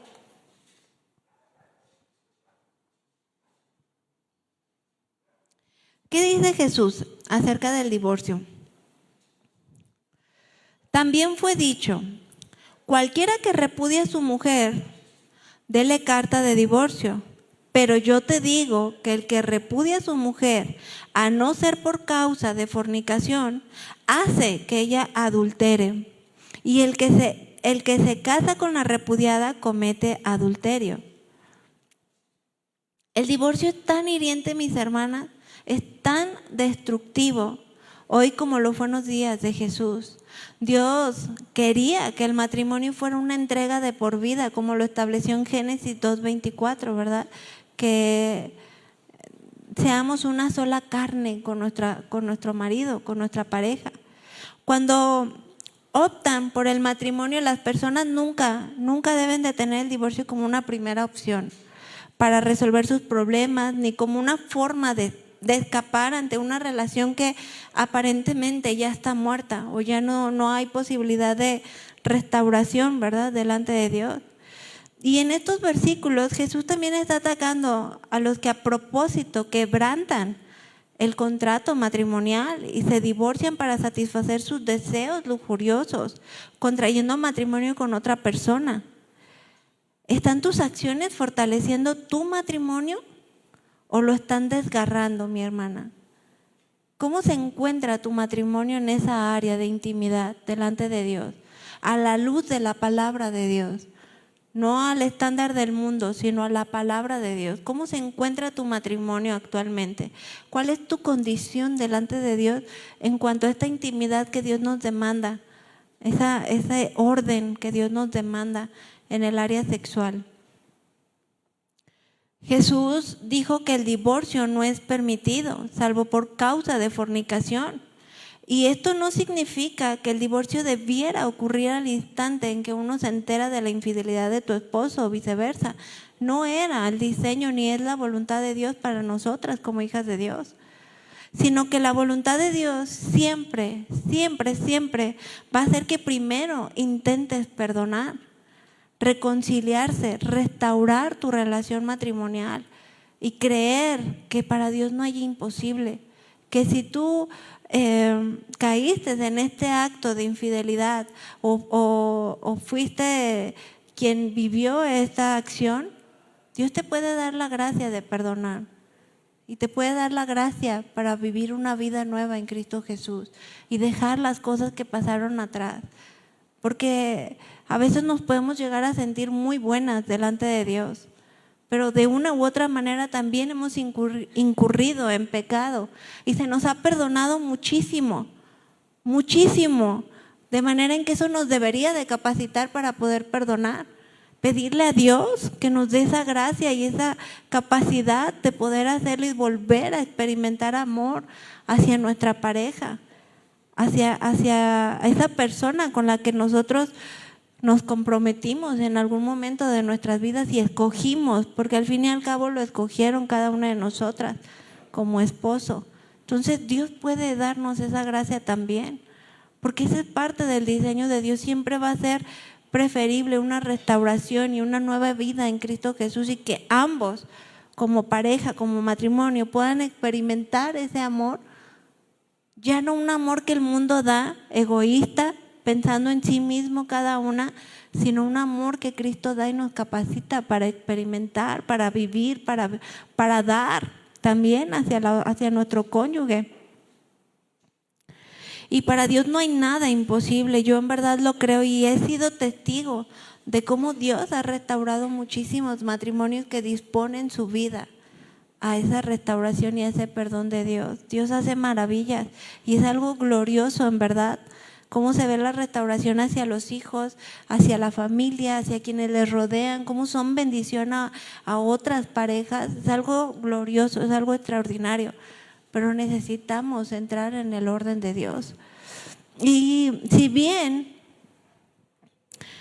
¿Qué dice Jesús acerca del divorcio? También fue dicho, cualquiera que repudie a su mujer, dele carta de divorcio. Pero yo te digo que el que repudia a su mujer, a no ser por causa de fornicación, hace que ella adultere. Y el que se casa con la repudiada comete adulterio. El divorcio es tan hiriente, mis hermanas, es tan destructivo hoy como lo fue en los días de Jesús. Dios quería que el matrimonio fuera una entrega de por vida, como lo estableció en Génesis 2:24, ¿verdad? Que seamos una sola carne con nuestro marido, con nuestra pareja. Cuando optan por el matrimonio, las personas nunca deben de tener el divorcio como una primera opción para resolver sus problemas, ni como una forma de escapar ante una relación que aparentemente ya está muerta o ya no hay posibilidad de restauración, ¿verdad?, delante de Dios. Y en estos versículos Jesús también está atacando a los que a propósito quebrantan el contrato matrimonial y se divorcian para satisfacer sus deseos lujuriosos, contrayendo matrimonio con otra persona. ¿Están tus acciones fortaleciendo tu matrimonio o lo están desgarrando, mi hermana? ¿Cómo se encuentra tu matrimonio en esa área de intimidad delante de Dios, a la luz de la palabra de Dios? No al estándar del mundo, sino a la palabra de Dios. ¿Cómo se encuentra tu matrimonio actualmente? ¿Cuál es tu condición delante de Dios en cuanto a esta intimidad que Dios nos demanda? Ese orden que Dios nos demanda en el área sexual. Jesús dijo que el divorcio no es permitido, salvo por causa de fornicación. Y esto no significa que el divorcio debiera ocurrir al instante en que uno se entera de la infidelidad de tu esposo o viceversa. No era el diseño ni es la voluntad de Dios para nosotras como hijas de Dios, sino que la voluntad de Dios siempre, siempre, siempre va a ser que primero intentes perdonar, reconciliarse, restaurar tu relación matrimonial y creer que para Dios no hay imposible, que si tú caíste en este acto de infidelidad o fuiste quien vivió esta acción, Dios te puede dar la gracia de perdonar y te puede dar la gracia para vivir una vida nueva en Cristo Jesús y dejar las cosas que pasaron atrás, porque a veces nos podemos llegar a sentir muy buenas delante de Dios, pero de una u otra manera también hemos incurrido en pecado y se nos ha perdonado muchísimo, muchísimo, de manera en que eso nos debería de capacitar para poder perdonar. pedirle a Dios que nos dé esa gracia y esa capacidad de poder hacerlo y volver a experimentar amor hacia nuestra pareja, hacia esa persona con la que nosotros nos comprometimos en algún momento de nuestras vidas y escogimos, porque al fin y al cabo lo escogieron cada una de nosotras como esposo. Entonces Dios puede darnos esa gracia también, porque esa es parte del diseño de Dios. Siempre va a ser preferible una restauración y una nueva vida en Cristo Jesús, y que ambos como pareja, como matrimonio, puedan experimentar ese amor, ya no un amor que el mundo da, egoísta, pensando en sí mismo cada una, sino un amor que Cristo da y nos capacita para experimentar, para vivir, para dar también hacia nuestro cónyuge. Y para Dios no hay nada imposible. Yo en verdad lo creo y he sido testigo de cómo Dios ha restaurado muchísimos matrimonios que disponen su vida a esa restauración y a ese perdón de Dios. Dios hace maravillas y es algo glorioso en verdad. Cómo se ve la restauración hacia los hijos, hacia la familia, hacia quienes les rodean, cómo son bendición a otras parejas. Es algo glorioso, es algo extraordinario. Pero necesitamos entrar en el orden de Dios. Y si bien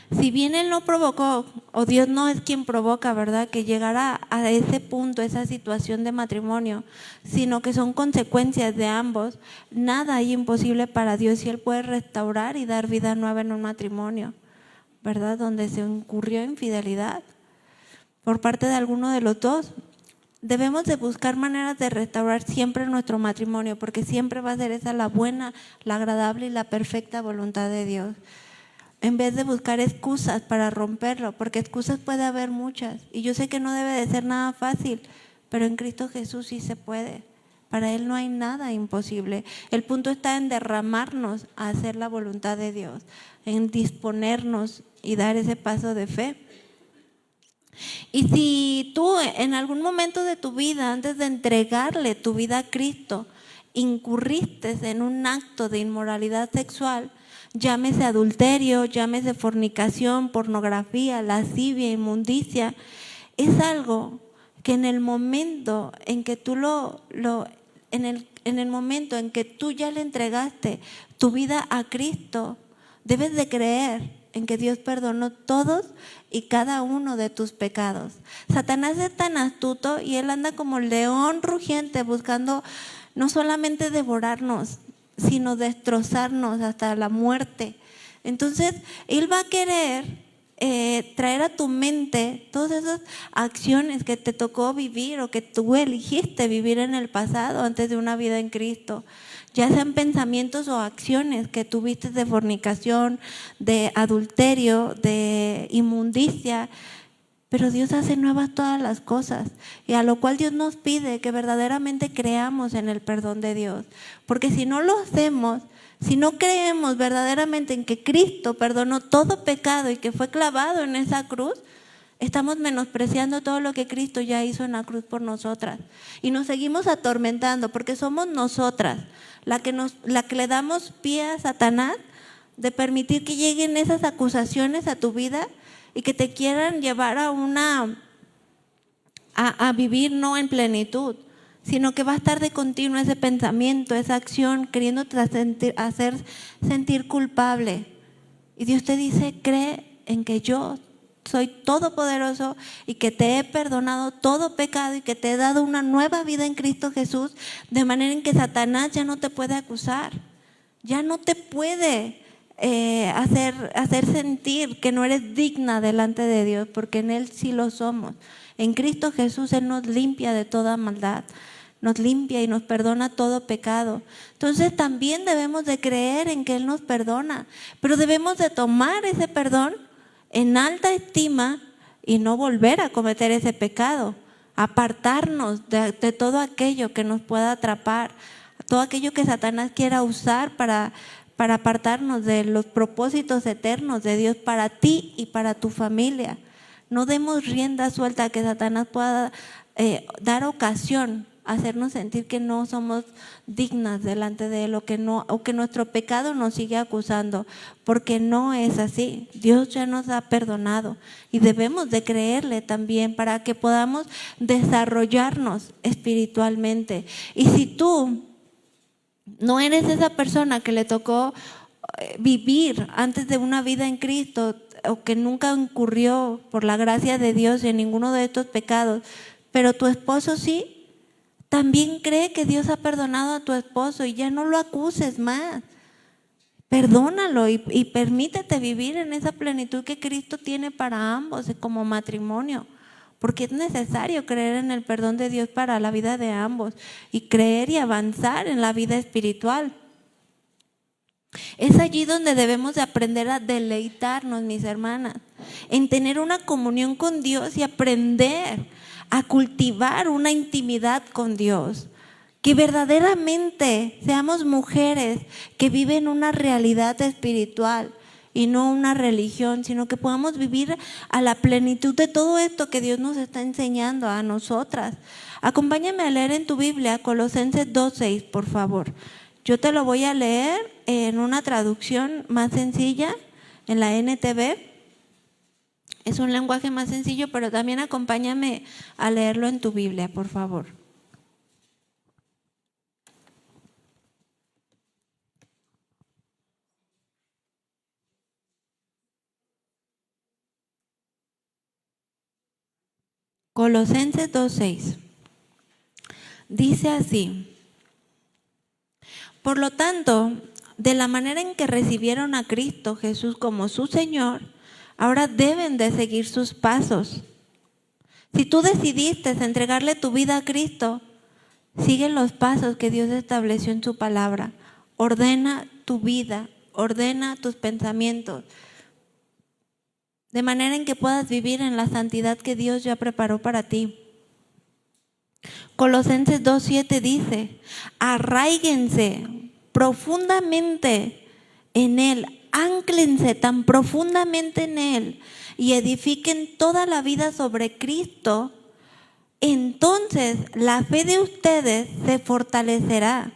Él no provocó, o Dios no es quien provoca, ¿verdad?, que llegara a ese punto, esa situación de matrimonio, sino que son consecuencias de ambos, nada hay imposible para Dios, y Él puede restaurar y dar vida nueva en un matrimonio, ¿verdad?, donde se incurrió infidelidad por parte de alguno de los dos. Debemos de buscar maneras de restaurar siempre nuestro matrimonio, porque siempre va a ser esa la buena, la agradable y la perfecta voluntad de Dios. En vez de buscar excusas para romperlo, porque excusas puede haber muchas. Y yo sé que no debe de ser nada fácil, pero en Cristo Jesús sí se puede. Para Él no hay nada imposible. El punto está en derramarnos a hacer la voluntad de Dios, en disponernos y dar ese paso de fe. Y si tú en algún momento de tu vida, antes de entregarle tu vida a Cristo, incurriste en un acto de inmoralidad sexual, llámese adulterio, llámese fornicación, pornografía, lascivia, inmundicia, es algo que en el momento en que tú en el momento en que tú ya le entregaste tu vida a Cristo, debes de creer en que Dios perdonó todos y cada uno de tus pecados. Satanás es tan astuto y él anda como león rugiente buscando no solamente devorarnos, sino destrozarnos hasta la muerte. Entonces, él va a querer traer a tu mente todas esas acciones que te tocó vivir o que tú elegiste vivir en el pasado antes de una vida en Cristo. Ya sean pensamientos o acciones que tuviste de fornicación, de adulterio, de inmundicia, pero Dios hace nuevas todas las cosas, y a lo cual Dios nos pide que verdaderamente creamos en el perdón de Dios, porque si no lo hacemos, si no creemos verdaderamente en que Cristo perdonó todo pecado y que fue clavado en esa cruz, estamos menospreciando todo lo que Cristo ya hizo en la cruz por nosotras, y nos seguimos atormentando porque somos nosotras la que le damos pie a Satanás de permitir que lleguen esas acusaciones a tu vida y que te quieran llevar a vivir no en plenitud, sino que va a estar de continuo ese pensamiento, esa acción, queriéndote hacer sentir culpable. Y Dios te dice, cree en que yo soy todopoderoso y que te he perdonado todo pecado y que te he dado una nueva vida en Cristo Jesús, de manera en que Satanás ya no te puede acusar, ya no te puede hacer sentir que no eres digna delante de Dios, porque en Él sí lo somos. En Cristo Jesús Él nos limpia de toda maldad, nos limpia y nos perdona todo pecado. Entonces también debemos de creer en que Él nos perdona, pero debemos de tomar ese perdón en alta estima y no volver a cometer ese pecado, apartarnos de todo aquello que nos pueda atrapar, todo aquello que Satanás quiera usar para apartarnos de los propósitos eternos de Dios para ti y para tu familia. No demos rienda suelta a que Satanás pueda dar ocasión hacernos sentir que no somos dignas delante de Él, o que nuestro pecado nos sigue acusando, porque no es así. Dios ya nos ha perdonado y debemos de creerle también para que podamos desarrollarnos espiritualmente. Y si tú no eres esa persona que le tocó vivir antes de una vida en Cristo, o que nunca incurrió por la gracia de Dios en ninguno de estos pecados, pero tu esposo sí, también cree que Dios ha perdonado a tu esposo y ya no lo acuses más. Perdónalo y permítete vivir en esa plenitud que Cristo tiene para ambos como matrimonio, porque es necesario creer en el perdón de Dios para la vida de ambos y creer y avanzar en la vida espiritual. Es allí donde debemos de aprender a deleitarnos, mis hermanas, en tener una comunión con Dios y aprender a cultivar una intimidad con Dios. Que verdaderamente seamos mujeres que viven una realidad espiritual y no una religión, sino que podamos vivir a la plenitud de todo esto que Dios nos está enseñando a nosotras. Acompáñame a leer en tu Biblia Colosenses 2:6, por favor. Yo te lo voy a leer en una traducción más sencilla, en la NTV. Es un lenguaje más sencillo, pero también acompáñame a leerlo en tu Biblia, por favor. Colosenses 2:6. Dice así: por lo tanto, de la manera en que recibieron a Cristo Jesús como su Señor, ahora deben de seguir sus pasos. Si tú decidiste entregarle tu vida a Cristo, sigue los pasos que Dios estableció en su palabra. Ordena tu vida, ordena tus pensamientos, de manera en que puedas vivir en la santidad que Dios ya preparó para ti. Colosenses 2:7 dice: arraíguense profundamente en Él, ánclense tan profundamente en Él y edifiquen toda la vida sobre Cristo. Entonces la fe de ustedes se fortalecerá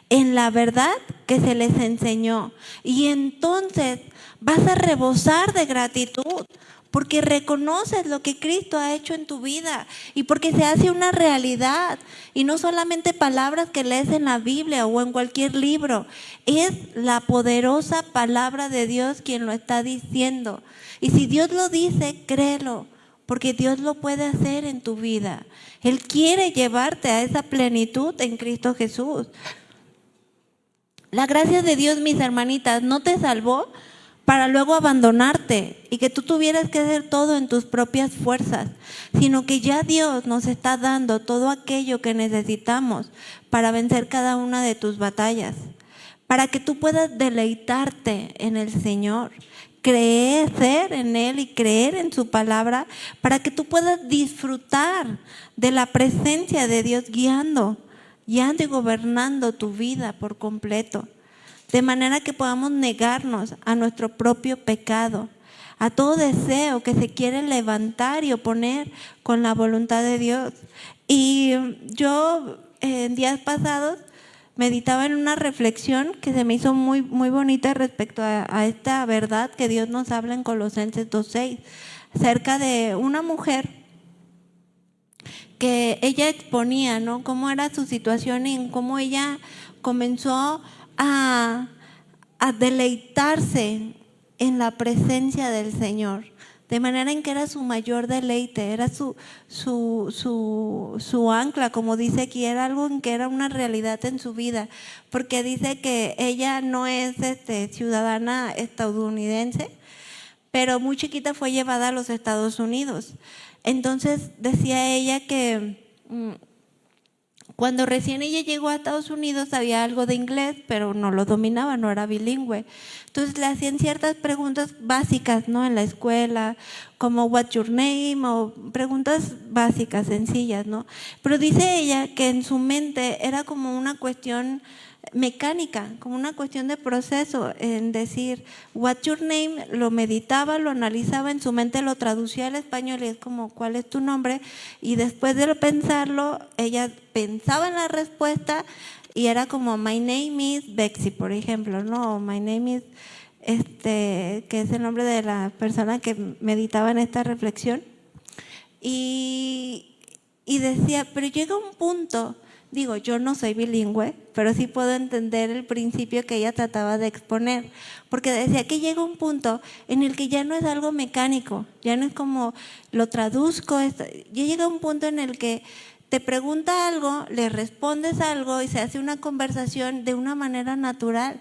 en la verdad que se les enseñó, y entonces vas a rebosar de gratitud porque reconoces lo que Cristo ha hecho en tu vida y porque se hace una realidad y no solamente palabras que lees en la Biblia o en cualquier libro. Es la poderosa palabra de Dios quien lo está diciendo, y si Dios lo dice, créelo, porque Dios lo puede hacer en tu vida. Él quiere llevarte a esa plenitud en Cristo Jesús. La gracia de Dios, mis hermanitas, no te salvó para luego abandonarte y que tú tuvieras que hacer todo en tus propias fuerzas, sino que ya Dios nos está dando todo aquello que necesitamos para vencer cada una de tus batallas, para que tú puedas deleitarte en el Señor, creer en Él y creer en su palabra, para que tú puedas disfrutar de la presencia de Dios guiando y gobernando tu vida por completo. De manera que podamos negarnos a nuestro propio pecado, a todo deseo que se quiere levantar y oponer con la voluntad de Dios. Y yo en días pasados meditaba en una reflexión que se me hizo muy, muy bonita respecto a esta verdad que Dios nos habla en Colosenses 2:6, acerca de una mujer que ella exponía, ¿no?, cómo era su situación y cómo ella comenzó a deleitarse en la presencia del Señor, de manera en que era su mayor deleite, era su ancla, como dice aquí, era algo en que era una realidad en su vida, porque dice que ella no es ciudadana estadounidense, pero muy chiquita fue llevada a los Estados Unidos. Entonces decía ella que cuando recién ella llegó a Estados Unidos sabía algo de inglés, pero no lo dominaba, no era bilingüe. Entonces le hacían ciertas preguntas básicas, ¿no?, en la escuela, como what's your name, o preguntas básicas, sencillas, ¿no? Pero dice ella que en su mente era como una cuestión mecánica, como una cuestión de proceso, en decir what's your name, lo meditaba, lo analizaba en su mente, lo traducía al español y es como ¿cuál es tu nombre? Y después de pensarlo, ella pensaba en la respuesta y era como my name is Bexy, por ejemplo, no, my name is que es el nombre de la persona que meditaba en esta reflexión. Y decía, pero llega un punto, digo, yo no soy bilingüe, pero sí puedo entender el principio que ella trataba de exponer, porque decía que llega un punto en el que ya no es algo mecánico, ya no es como lo traduzco, ya llega un punto en el que te pregunta algo, le respondes algo y se hace una conversación de una manera natural,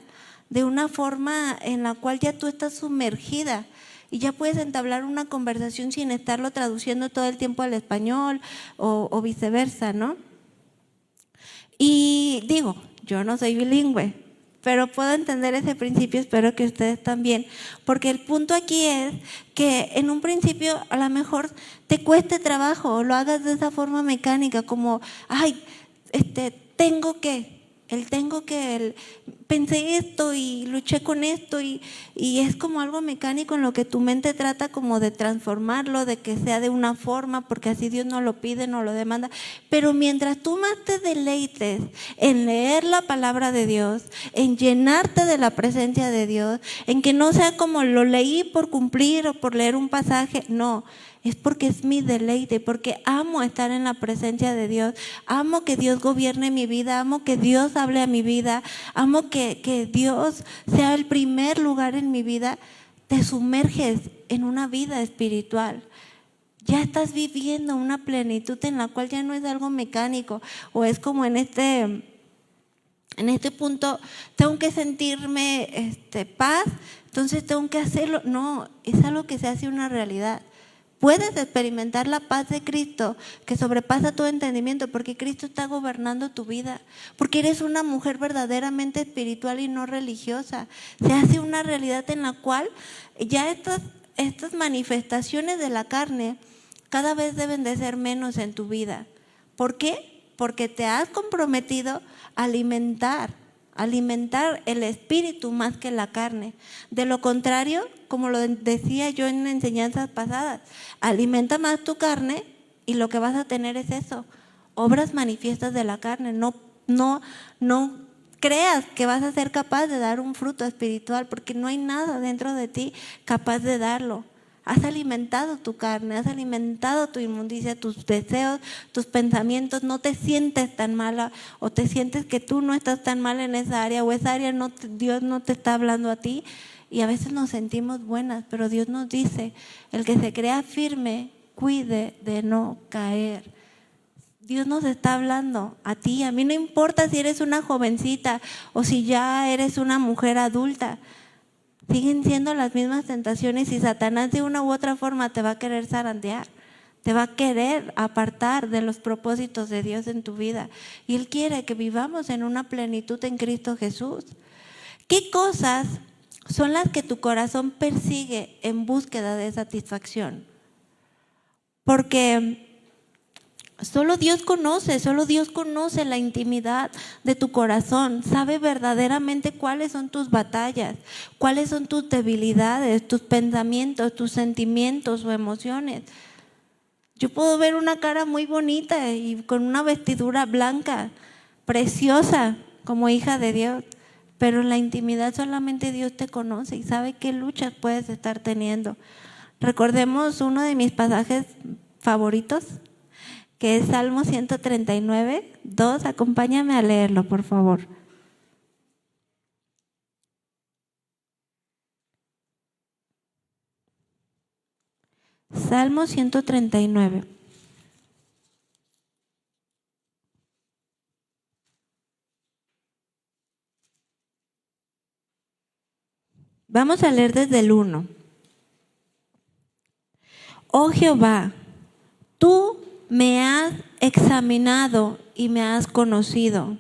de una forma en la cual ya tú estás sumergida y ya puedes entablar una conversación sin estarlo traduciendo todo el tiempo al español o viceversa, ¿no? Y digo, yo no soy bilingüe, pero puedo entender ese principio, espero que ustedes también, porque el punto aquí es que en un principio a lo mejor te cueste trabajo o lo hagas de esa forma mecánica, como, ay, tengo que, pensé esto y luché con esto y es como algo mecánico en lo que tu mente trata como de transformarlo, de que sea de una forma, porque así Dios no lo pide, no lo demanda. Pero mientras tú más te deleites en leer la palabra de Dios, en llenarte de la presencia de Dios, en que no sea como lo leí por cumplir o por leer un pasaje, no. Es porque es mi deleite, porque amo estar en la presencia de Dios, amo que Dios gobierne mi vida, amo que Dios hable a mi vida, amo que Dios sea el primer lugar en mi vida. Te sumerges en una vida espiritual. Ya estás viviendo una plenitud en la cual ya no es algo mecánico o es como en este punto tengo que sentirme paz, entonces tengo que hacerlo. No, es algo que se hace una realidad. Puedes experimentar la paz de Cristo que sobrepasa tu entendimiento porque Cristo está gobernando tu vida, porque eres una mujer verdaderamente espiritual y no religiosa. Se hace una realidad en la cual ya estas manifestaciones de la carne cada vez deben de ser menos en tu vida. ¿Por qué? Porque te has comprometido a alimentar el espíritu más que la carne. De lo contrario, como lo decía yo en enseñanzas pasadas, alimenta más tu carne y lo que vas a tener es eso, obras manifiestas de la carne. No creas que vas a ser capaz de dar un fruto espiritual porque no hay nada dentro de ti capaz de darlo. Has alimentado tu carne, has alimentado tu inmundicia, tus deseos, tus pensamientos. No te sientes tan mala o te sientes que tú no estás tan mal en esa área o esa área Dios no te está hablando a ti. Y a veces nos sentimos buenas, pero Dios nos dice, el que se crea firme, cuide de no caer. Dios nos está hablando a ti, a mí, no importa si eres una jovencita o si ya eres una mujer adulta. Siguen siendo las mismas tentaciones y Satanás de una u otra forma te va a querer zarandear, te va a querer apartar de los propósitos de Dios en tu vida. Y Él quiere que vivamos en una plenitud en Cristo Jesús. ¿Qué cosas son las que tu corazón persigue en búsqueda de satisfacción? Porque solo Dios conoce la intimidad de tu corazón, sabe verdaderamente cuáles son tus batallas, cuáles son tus debilidades, tus pensamientos, tus sentimientos o emociones. Yo puedo ver una cara muy bonita y con una vestidura blanca, preciosa, como hija de Dios, pero en la intimidad solamente Dios te conoce y sabe qué luchas puedes estar teniendo. Recordemos uno de mis pasajes favoritos, que es Salmo 139, 2. Acompáñame a leerlo, por favor. Salmo 139. Vamos a leer desde el 1. Oh Jehová, tú me has examinado y me has conocido.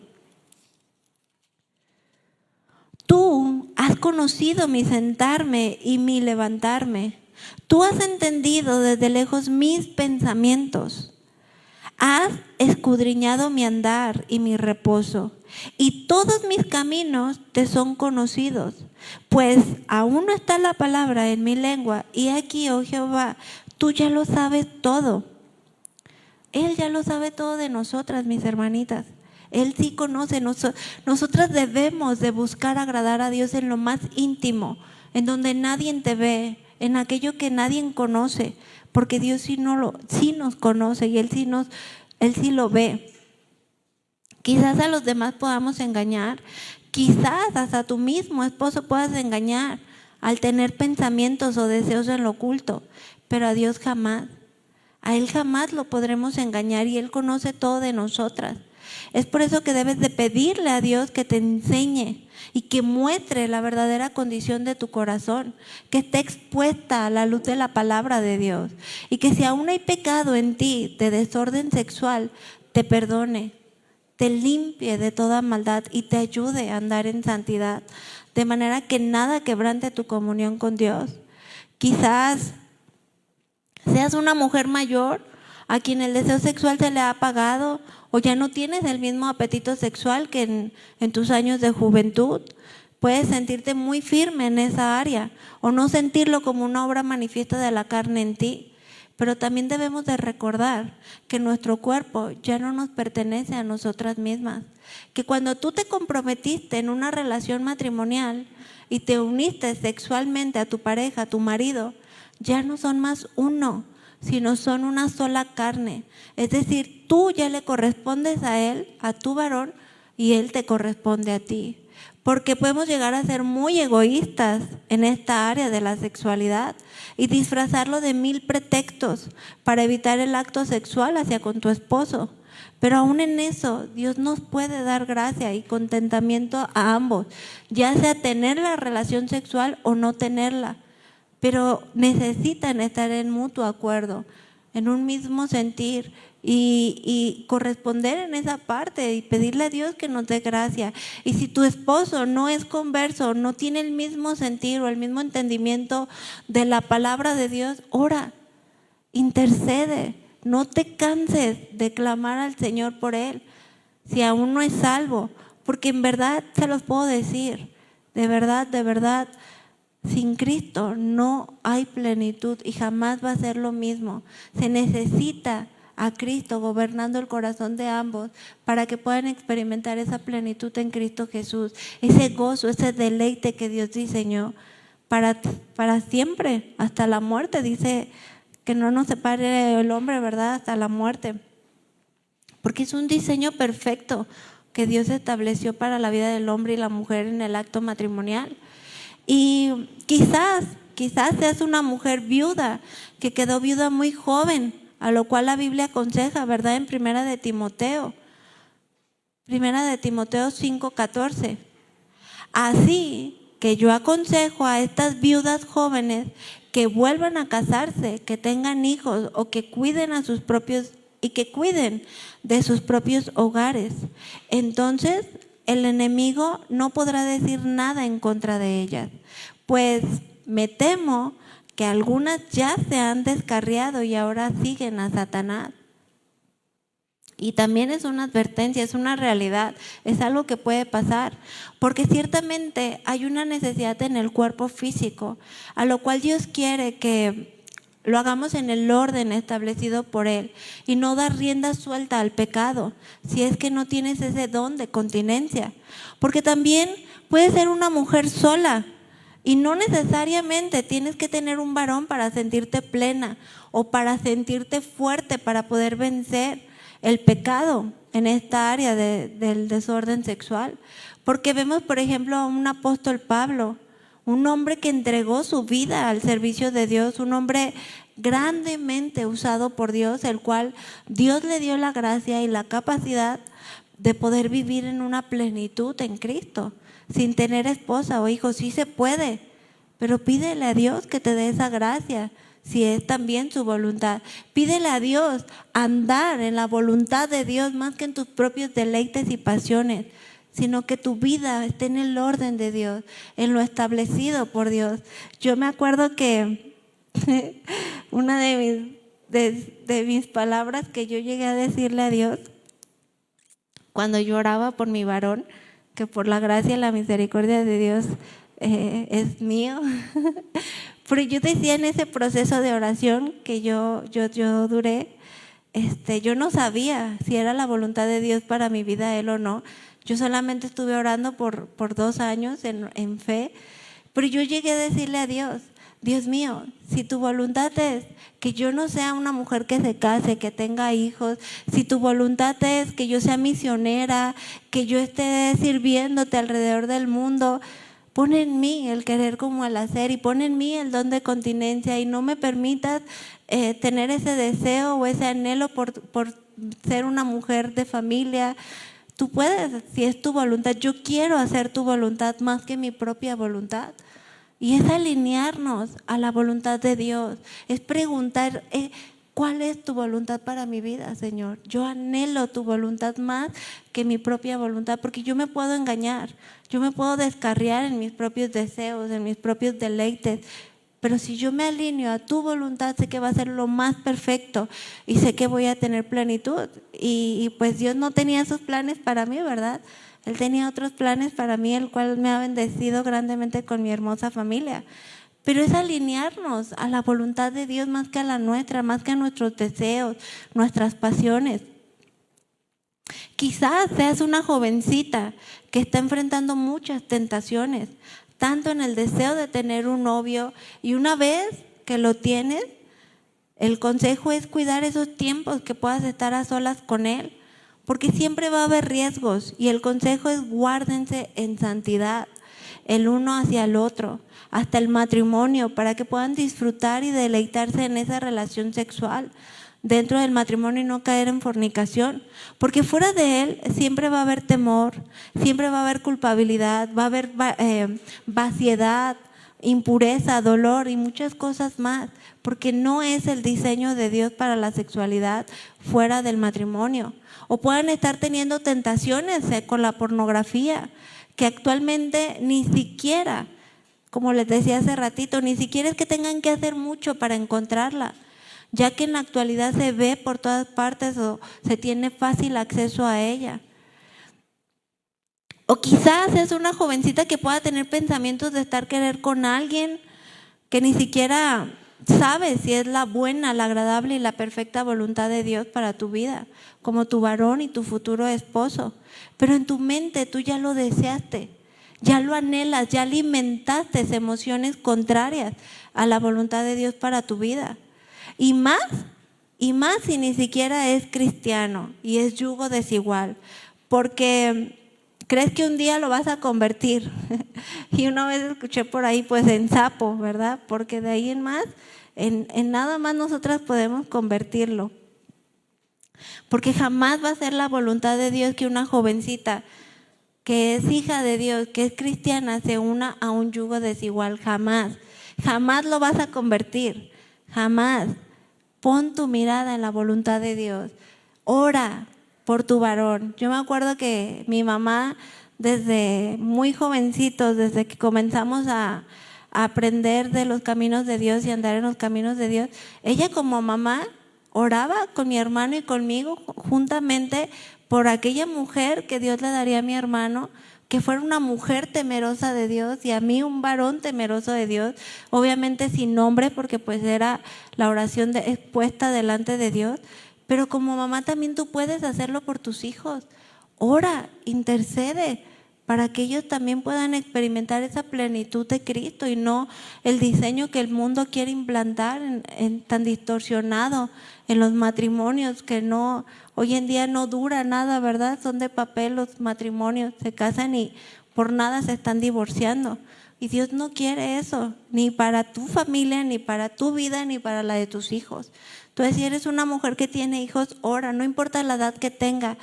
Tú has conocido mi sentarme y mi levantarme. Tú has entendido desde lejos mis pensamientos. Has escudriñado mi andar y mi reposo, y todos mis caminos te son conocidos. Pues aún no está la palabra en mi lengua, y aquí, oh Jehová, tú ya lo sabes todo. Él ya lo sabe todo de nosotras, mis hermanitas. Él sí conoce. Nosotras debemos de buscar agradar a Dios en lo más íntimo, en donde nadie te ve, en aquello que nadie conoce, porque Dios sí nos conoce y Él sí lo ve. Quizás a los demás podamos engañar, quizás hasta tu mismo esposo puedas engañar al tener pensamientos o deseos en lo oculto, pero a Dios jamás. A Él jamás lo podremos engañar y Él conoce todo de nosotras. Es por eso que debes de pedirle a Dios que te enseñe y que muestre la verdadera condición de tu corazón, que esté expuesta a la luz de la palabra de Dios, y que si aún hay pecado en ti de desorden sexual, te perdone, te limpie de toda maldad y te ayude a andar en santidad, de manera que nada quebrante tu comunión con Dios. Quizás seas una mujer mayor a quien el deseo sexual se le ha apagado, o ya no tienes el mismo apetito sexual que en tus años de juventud. Puedes sentirte muy firme en esa área o no sentirlo como una obra manifiesta de la carne en ti. Pero también debemos de recordar que nuestro cuerpo ya no nos pertenece a nosotras mismas. Que cuando tú te comprometiste en una relación matrimonial y te uniste sexualmente a tu pareja, a tu marido, ya no son más uno, sino son una sola carne. Es decir, tú ya le correspondes a él, a tu varón, y él te corresponde a ti. Porque podemos llegar a ser muy egoístas en esta área de la sexualidad y disfrazarlo de 1000 pretextos para evitar el acto sexual hacia con tu esposo. Pero aún en eso, Dios nos puede dar gracia y contentamiento a ambos, ya sea tener la relación sexual o no tenerla. Pero necesitan estar en mutuo acuerdo, en un mismo sentir y corresponder en esa parte y pedirle a Dios que nos dé gracia. Y si tu esposo no es converso, no tiene el mismo sentir o el mismo entendimiento de la palabra de Dios, ora, intercede, no te canses de clamar al Señor por él, si aún no es salvo, porque en verdad se los puedo decir, de verdad, sin Cristo no hay plenitud y jamás va a ser lo mismo. Se necesita a Cristo gobernando el corazón de ambos para que puedan experimentar esa plenitud en Cristo Jesús, ese gozo, ese deleite que Dios diseñó para siempre, hasta la muerte. Dice que no nos separe el hombre, ¿verdad? Hasta la muerte, porque es un diseño perfecto que Dios estableció para la vida del hombre y la mujer en el acto matrimonial. Y quizás seas una mujer viuda que quedó viuda muy joven, a lo cual la Biblia aconseja, ¿verdad? En Primera de Timoteo 5:14. Así que yo aconsejo a estas viudas jóvenes que vuelvan a casarse, que tengan hijos o que cuiden de sus propios hogares. Entonces el enemigo no podrá decir nada en contra de ellas, pues me temo que algunas ya se han descarriado y ahora siguen a Satanás. Y también es una advertencia, es una realidad, es algo que puede pasar, porque ciertamente hay una necesidad en el cuerpo físico, a lo cual Dios quiere que lo hagamos en el orden establecido por Él y no dar rienda suelta al pecado si es que no tienes ese don de continencia. Porque también puedes ser una mujer sola y no necesariamente tienes que tener un varón para sentirte plena o para sentirte fuerte para poder vencer el pecado en esta área del desorden sexual. Porque vemos, por ejemplo, a un apóstol Pablo, un hombre que entregó su vida al servicio de Dios, un hombre grandemente usado por Dios, el cual Dios le dio la gracia y la capacidad de poder vivir en una plenitud en Cristo, sin tener esposa o hijos. Sí se puede, pero pídele a Dios que te dé esa gracia, si es también su voluntad. Pídele a Dios andar en la voluntad de Dios más que en tus propios deleites y pasiones, sino que tu vida esté en el orden de Dios, en lo establecido por Dios. Yo me acuerdo que una de de mis palabras que yo llegué a decirle a Dios cuando lloraba por mi varón, que por la gracia y la misericordia de Dios es mío. Pero yo decía en ese proceso de oración que yo duré, yo no sabía si era la voluntad de Dios para mi vida, él o no. Yo solamente estuve orando por 2 años en fe, pero yo llegué a decirle a Dios, Dios mío, si tu voluntad es que yo no sea una mujer que se case, que tenga hijos, si tu voluntad es que yo sea misionera, que yo esté sirviéndote alrededor del mundo, pon en mí el querer como el hacer y pon en mí el don de continencia y no me permitas tener ese deseo o ese anhelo por ser una mujer de familia. Tú puedes, si es tu voluntad, yo quiero hacer tu voluntad más que mi propia voluntad. Y es alinearnos a la voluntad de Dios, es preguntar, ¿cuál es tu voluntad para mi vida, Señor? Yo anhelo tu voluntad más que mi propia voluntad, porque yo me puedo engañar, yo me puedo descarriar en mis propios deseos, en mis propios deleites, pero si yo me alineo a tu voluntad, sé que va a ser lo más perfecto y sé que voy a tener plenitud. Y pues Dios no tenía esos planes para mí, ¿verdad? Él tenía otros planes para mí, el cual me ha bendecido grandemente con mi hermosa familia. Pero es alinearnos a la voluntad de Dios más que a la nuestra, más que a nuestros deseos, nuestras pasiones. Quizás seas una jovencita que está enfrentando muchas tentaciones, tanto en el deseo de tener un novio, y una vez que lo tienes, el consejo es cuidar esos tiempos que puedas estar a solas con él, porque siempre va a haber riesgos, y el consejo es guárdense en santidad el uno hacia el otro, hasta el matrimonio, para que puedan disfrutar y deleitarse en esa relación sexual dentro del matrimonio y no caer en fornicación, porque fuera de él siempre va a haber temor, siempre va a haber culpabilidad, va a haber vaciedad, impureza, dolor y muchas cosas más, porque no es el diseño de Dios para la sexualidad fuera del matrimonio. O pueden estar teniendo tentaciones con la pornografía, que actualmente ni siquiera, como les decía hace ratito, ni siquiera es que tengan que hacer mucho para encontrarla, ya que en la actualidad se ve por todas partes o se tiene fácil acceso a ella. O quizás es una jovencita que pueda tener pensamientos de estar querer con alguien que ni siquiera sabe si es la buena, la agradable y la perfecta voluntad de Dios para tu vida, como tu varón y tu futuro esposo. Pero en tu mente tú ya lo deseaste, ya lo anhelas, ya alimentaste emociones contrarias a la voluntad de Dios para tu vida. Y más si ni siquiera es cristiano y es yugo desigual, porque crees que un día lo vas a convertir. Y una vez escuché por ahí, pues en sapo, ¿verdad? Porque de ahí en más, en nada más nosotras podemos convertirlo. Porque jamás va a ser la voluntad de Dios que una jovencita que es hija de Dios, que es cristiana, se una a un yugo desigual. Jamás, jamás lo vas a convertir, jamás. Pon tu mirada en la voluntad de Dios. Ora por tu varón. Yo me acuerdo que mi mamá, desde muy jovencitos, desde que comenzamos a aprender de los caminos de Dios y andar en los caminos de Dios, ella como mamá oraba con mi hermano y conmigo juntamente por aquella mujer que Dios le daría a mi hermano, que fuera una mujer temerosa de Dios, y a mí un varón temeroso de Dios, obviamente sin nombre, porque pues era la oración expuesta delante de Dios. Pero como mamá también tú puedes hacerlo por tus hijos. Ora, intercede para que ellos también puedan experimentar esa plenitud de Cristo y no el diseño que el mundo quiere implantar en tan distorsionado en los matrimonios, que no, hoy en día no dura nada, ¿verdad? Son de papel los matrimonios, se casan y por nada se están divorciando. Y Dios no quiere eso, ni para tu familia, ni para tu vida, ni para la de tus hijos. Entonces, si eres una mujer que tiene hijos, ora, no importa la edad que tenga,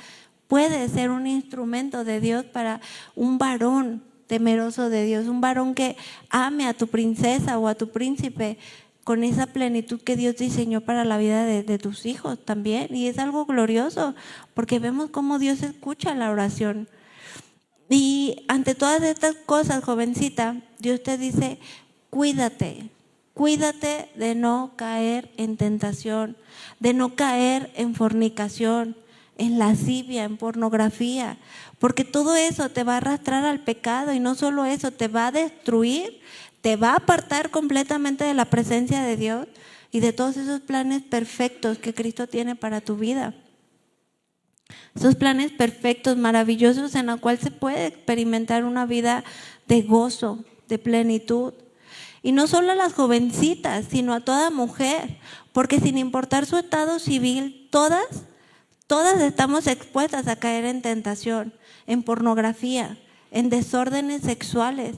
puede ser un instrumento de Dios para un varón temeroso de Dios, un varón que ame a tu princesa o a tu príncipe con esa plenitud que Dios diseñó para la vida de tus hijos también. Y es algo glorioso, porque vemos cómo Dios escucha la oración. Y ante todas estas cosas, jovencita, Dios te dice, cuídate cuídate de no caer en tentación, de no caer en fornicación, en lascivia, en pornografía, porque todo eso te va a arrastrar al pecado y no solo eso, te va a destruir, te va a apartar completamente de la presencia de Dios y de todos esos planes perfectos que Cristo tiene para tu vida. Esos planes perfectos, maravillosos, en los cuales se puede experimentar una vida de gozo, de plenitud. Y no solo a las jovencitas, sino a toda mujer, porque sin importar su estado civil, todas estamos expuestas a caer en tentación, en pornografía, en desórdenes sexuales.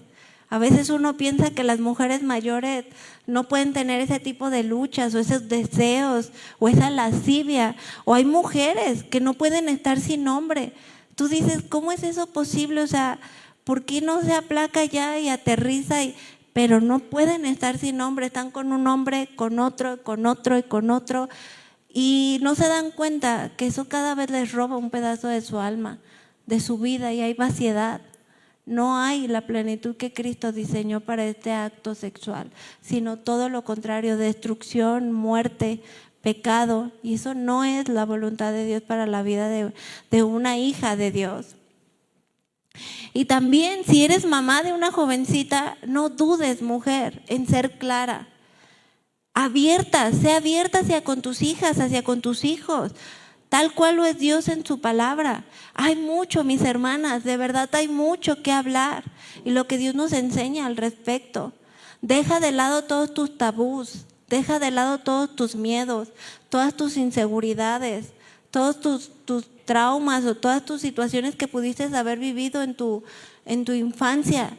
A veces uno piensa que las mujeres mayores no pueden tener ese tipo de luchas o esos deseos o esa lascivia. O hay mujeres que no pueden estar sin hombre. Tú dices, ¿cómo es eso posible? O sea, ¿por qué no se aplaca ya y aterriza? Pero no pueden estar sin hombre, están con un hombre, con otro, con otro y con otro. Y no se dan cuenta que eso cada vez les roba un pedazo de su alma, de su vida, y hay vaciedad. No hay la plenitud que Cristo diseñó para este acto sexual, sino todo lo contrario, destrucción, muerte, pecado. Y eso no es la voluntad de Dios para la vida de una hija de Dios. Y también, si eres mamá de una jovencita, no dudes, mujer, en ser clara. Sé abierta hacia con tus hijas, hacia con tus hijos, tal cual lo es Dios en su palabra. Hay mucho, mis hermanas, de verdad hay mucho que hablar y lo que Dios nos enseña al respecto. Deja de lado todos tus tabús, deja de lado todos tus miedos, todas tus inseguridades, todos tus traumas o todas tus situaciones que pudiste haber vivido en tu infancia.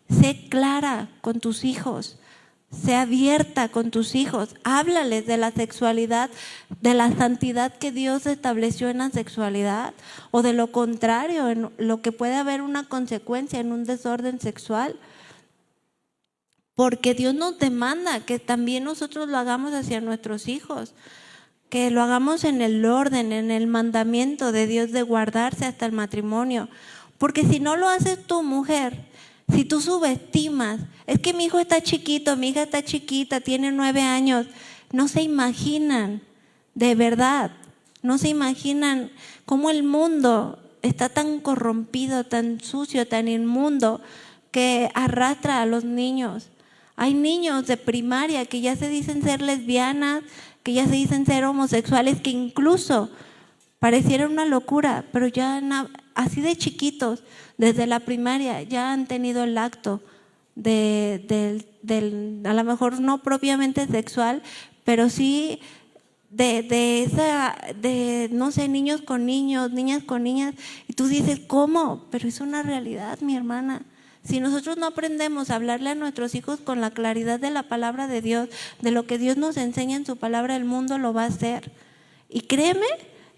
Sé clara con tus hijos. Sé abierta con tus hijos, háblales de la sexualidad, de la santidad que Dios estableció en la sexualidad, o de lo contrario, en lo que puede haber una consecuencia en un desorden sexual. Porque Dios nos demanda que también nosotros lo hagamos hacia nuestros hijos, que lo hagamos en el orden, en el mandamiento de Dios de guardarse hasta el matrimonio. Porque si no lo haces tu mujer, si tú subestimas, es que mi hijo está chiquito, mi hija está chiquita, tiene 9 años, no se imaginan, de verdad, no se imaginan cómo el mundo está tan corrompido, tan sucio, tan inmundo, que arrastra a los niños. Hay niños de primaria que ya se dicen ser lesbianas, que ya se dicen ser homosexuales, que incluso pareciera una locura, pero ya así de chiquitos, desde la primaria, ya han tenido el acto a lo mejor no propiamente sexual, pero sí no sé, niños con niños, niñas con niñas. Y tú dices, ¿cómo? Pero es una realidad, mi hermana. Si nosotros no aprendemos a hablarle a nuestros hijos con la claridad de la palabra de Dios, de lo que Dios nos enseña en su palabra, el mundo lo va a hacer. Y créeme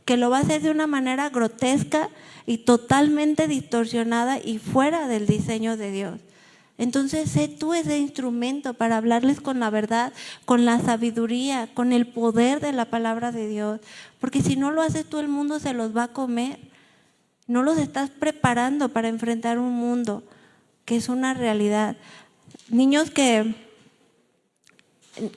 que lo va a hacer de una manera grotesca y totalmente distorsionada y fuera del diseño de Dios. Entonces, sé tú ese instrumento para hablarles con la verdad, con la sabiduría, con el poder de la palabra de Dios. Porque si no lo haces tú, el mundo se los va a comer. No los estás preparando para enfrentar un mundo que es una realidad. Niños que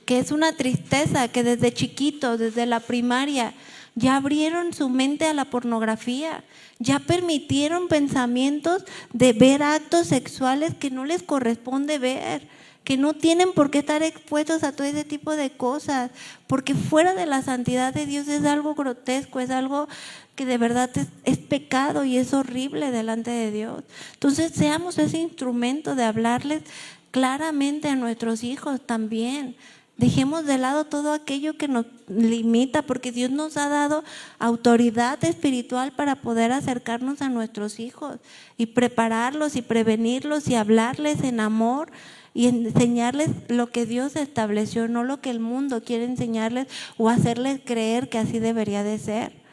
es una tristeza, que desde chiquitos, desde la primaria, ya abrieron su mente a la pornografía, ya permitieron pensamientos de ver actos sexuales que no les corresponde ver, que no tienen por qué estar expuestos a todo ese tipo de cosas, porque fuera de la santidad de Dios es algo grotesco, es algo que de verdad es pecado y es horrible delante de Dios. Entonces seamos ese instrumento de hablarles claramente a nuestros hijos también. Dejemos de lado todo aquello que nos limita, porque Dios nos ha dado autoridad espiritual para poder acercarnos a nuestros hijos y prepararlos y prevenirlos y hablarles en amor y enseñarles lo que Dios estableció, no lo que el mundo quiere enseñarles o hacerles creer que así debería de ser.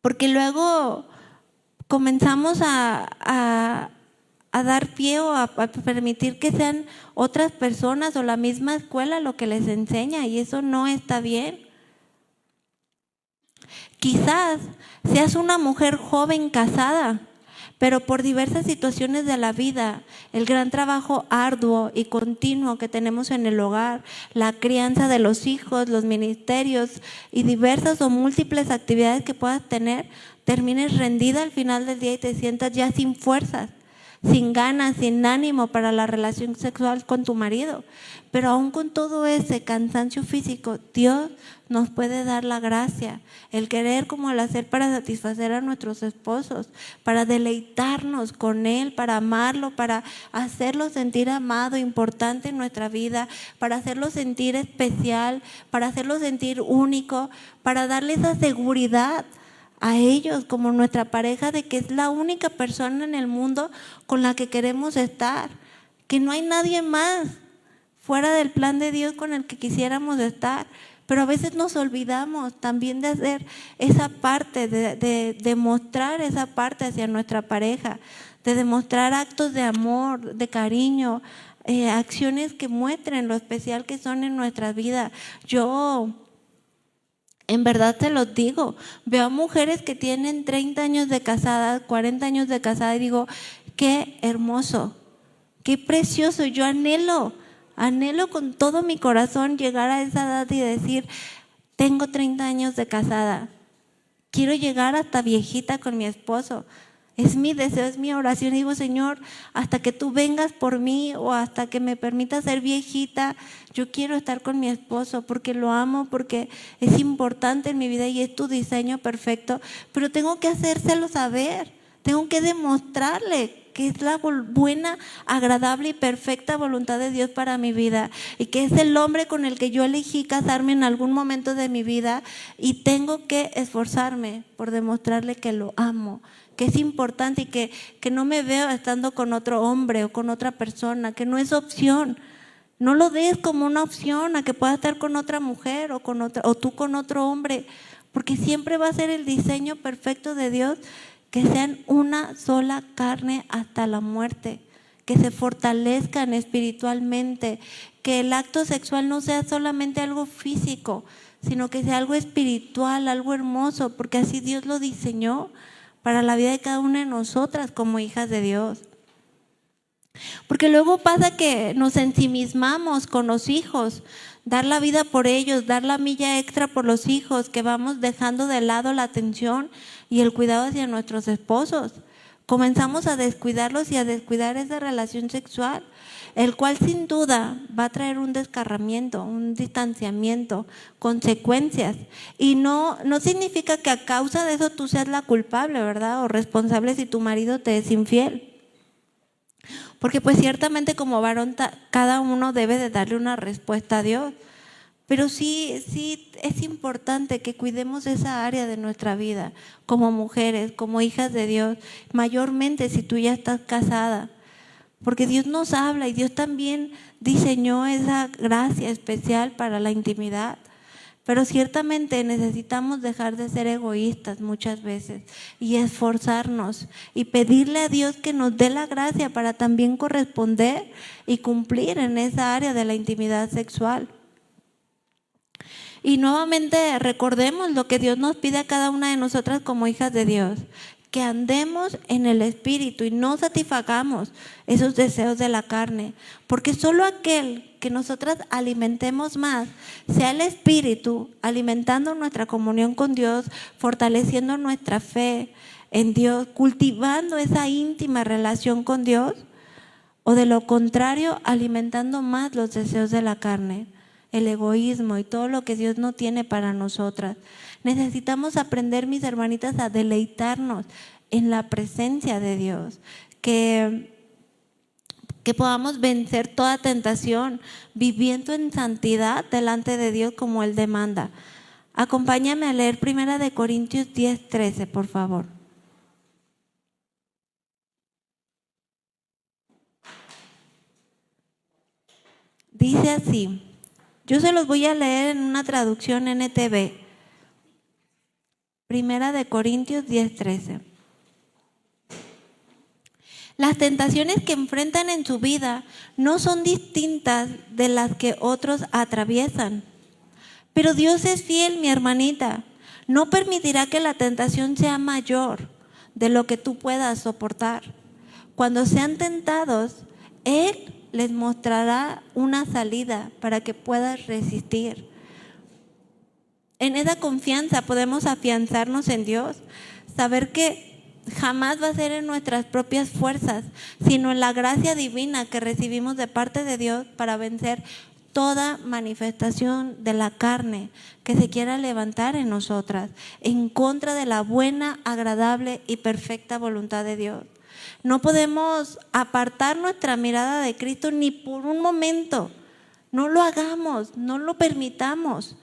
Porque luego comenzamos a dar pie o a permitir que sean otras personas o la misma escuela lo que les enseña, y eso no está bien. Quizás seas una mujer joven casada, Pero por diversas situaciones de la vida, el gran trabajo arduo y continuo que tenemos en el hogar, la crianza de los hijos, los ministerios y diversas o múltiples actividades que puedas tener, termines rendida al final del día y te sientas ya sin fuerzas, sin ganas, sin ánimo para la relación sexual con tu marido. Pero aún con todo ese cansancio físico, Dios nos puede dar la gracia, el querer como el hacer para satisfacer a nuestros esposos, para deleitarnos con Él, para amarlo, para hacerlo sentir amado, importante en nuestra vida, para hacerlo sentir especial, para hacerlo sentir único, para darle esa seguridad a ellos como nuestra pareja de que es la única persona en el mundo con la que queremos estar, que no hay nadie más fuera del plan de Dios con el que quisiéramos estar. Pero a veces nos olvidamos también de hacer esa parte, de demostrar esa parte hacia nuestra pareja, de demostrar actos de amor, de cariño, acciones que muestren lo especial que son en nuestra vida. Yo en verdad te lo digo, veo mujeres que tienen 30 años de casada, 40 años de casada y digo, qué hermoso, qué precioso. Yo anhelo con todo mi corazón llegar a esa edad y decir, tengo 30 años de casada, quiero llegar hasta viejita con mi esposo. Es mi deseo, es mi oración. Y digo, Señor, hasta que tú vengas por mí o hasta que me permitas ser viejita, yo quiero estar con mi esposo porque lo amo, porque es importante en mi vida y es tu diseño perfecto. Pero tengo que hacérselo saber, tengo que demostrarle que es la buena, agradable y perfecta voluntad de Dios para mi vida y que es el hombre con el que yo elegí casarme en algún momento de mi vida, y tengo que esforzarme por demostrarle que lo amo, que es importante y que no me veo estando con otro hombre o con otra persona, que no es opción. No lo des como una opción a que pueda estar con otra mujer o tú con otro hombre, porque siempre va a ser el diseño perfecto de Dios que sean una sola carne hasta la muerte, que se fortalezcan espiritualmente, que el acto sexual no sea solamente algo físico, sino que sea algo espiritual, algo hermoso, porque así Dios lo diseñó para la vida de cada una de nosotras como hijas de Dios. Porque luego pasa que nos ensimismamos con los hijos, dar la vida por ellos, dar la milla extra por los hijos, que vamos dejando de lado la atención y el cuidado hacia nuestros esposos. Comenzamos a descuidarlos y a descuidar esa relación sexual, el cual sin duda va a traer un descarramiento, un distanciamiento, consecuencias. Y no significa que a causa de eso tú seas la culpable, ¿verdad? O responsable si tu marido te es infiel. Porque pues ciertamente como varón cada uno debe de darle una respuesta a Dios. Pero sí es importante que cuidemos esa área de nuestra vida como mujeres, como hijas de Dios, mayormente si tú ya estás casada. Porque Dios nos habla y Dios también diseñó esa gracia especial para la intimidad. Pero ciertamente necesitamos dejar de ser egoístas muchas veces y esforzarnos y pedirle a Dios que nos dé la gracia para también corresponder y cumplir en esa área de la intimidad sexual. Y nuevamente recordemos lo que Dios nos pide a cada una de nosotras como hijas de Dios, que andemos en el Espíritu y no satisfagamos esos deseos de la carne, porque solo aquel que nosotras alimentemos más sea el Espíritu, alimentando nuestra comunión con Dios, fortaleciendo nuestra fe en Dios, cultivando esa íntima relación con Dios, o de lo contrario, alimentando más los deseos de la carne, el egoísmo y todo lo que Dios no tiene para nosotras. Necesitamos aprender, mis hermanitas, a deleitarnos en la presencia de Dios, que podamos vencer toda tentación, viviendo en santidad delante de Dios como Él demanda. Acompáñame a leer 1 Corintios 10:13, por favor. Dice así, yo se los voy a leer en una traducción NTV. 1 Corintios 10:13. Las tentaciones que enfrentan en su vida no son distintas de las que otros atraviesan. Pero Dios es fiel, mi hermanita. No permitirá que la tentación sea mayor de lo que tú puedas soportar. Cuando sean tentados, Él les mostrará una salida para que puedas resistir. En esa confianza podemos afianzarnos en Dios, saber que jamás va a ser en nuestras propias fuerzas, sino en la gracia divina que recibimos de parte de Dios para vencer toda manifestación de la carne que se quiera levantar en nosotras, en contra de la buena, agradable y perfecta voluntad de Dios. No podemos apartar nuestra mirada de Cristo ni por un momento. No lo hagamos, no lo permitamos,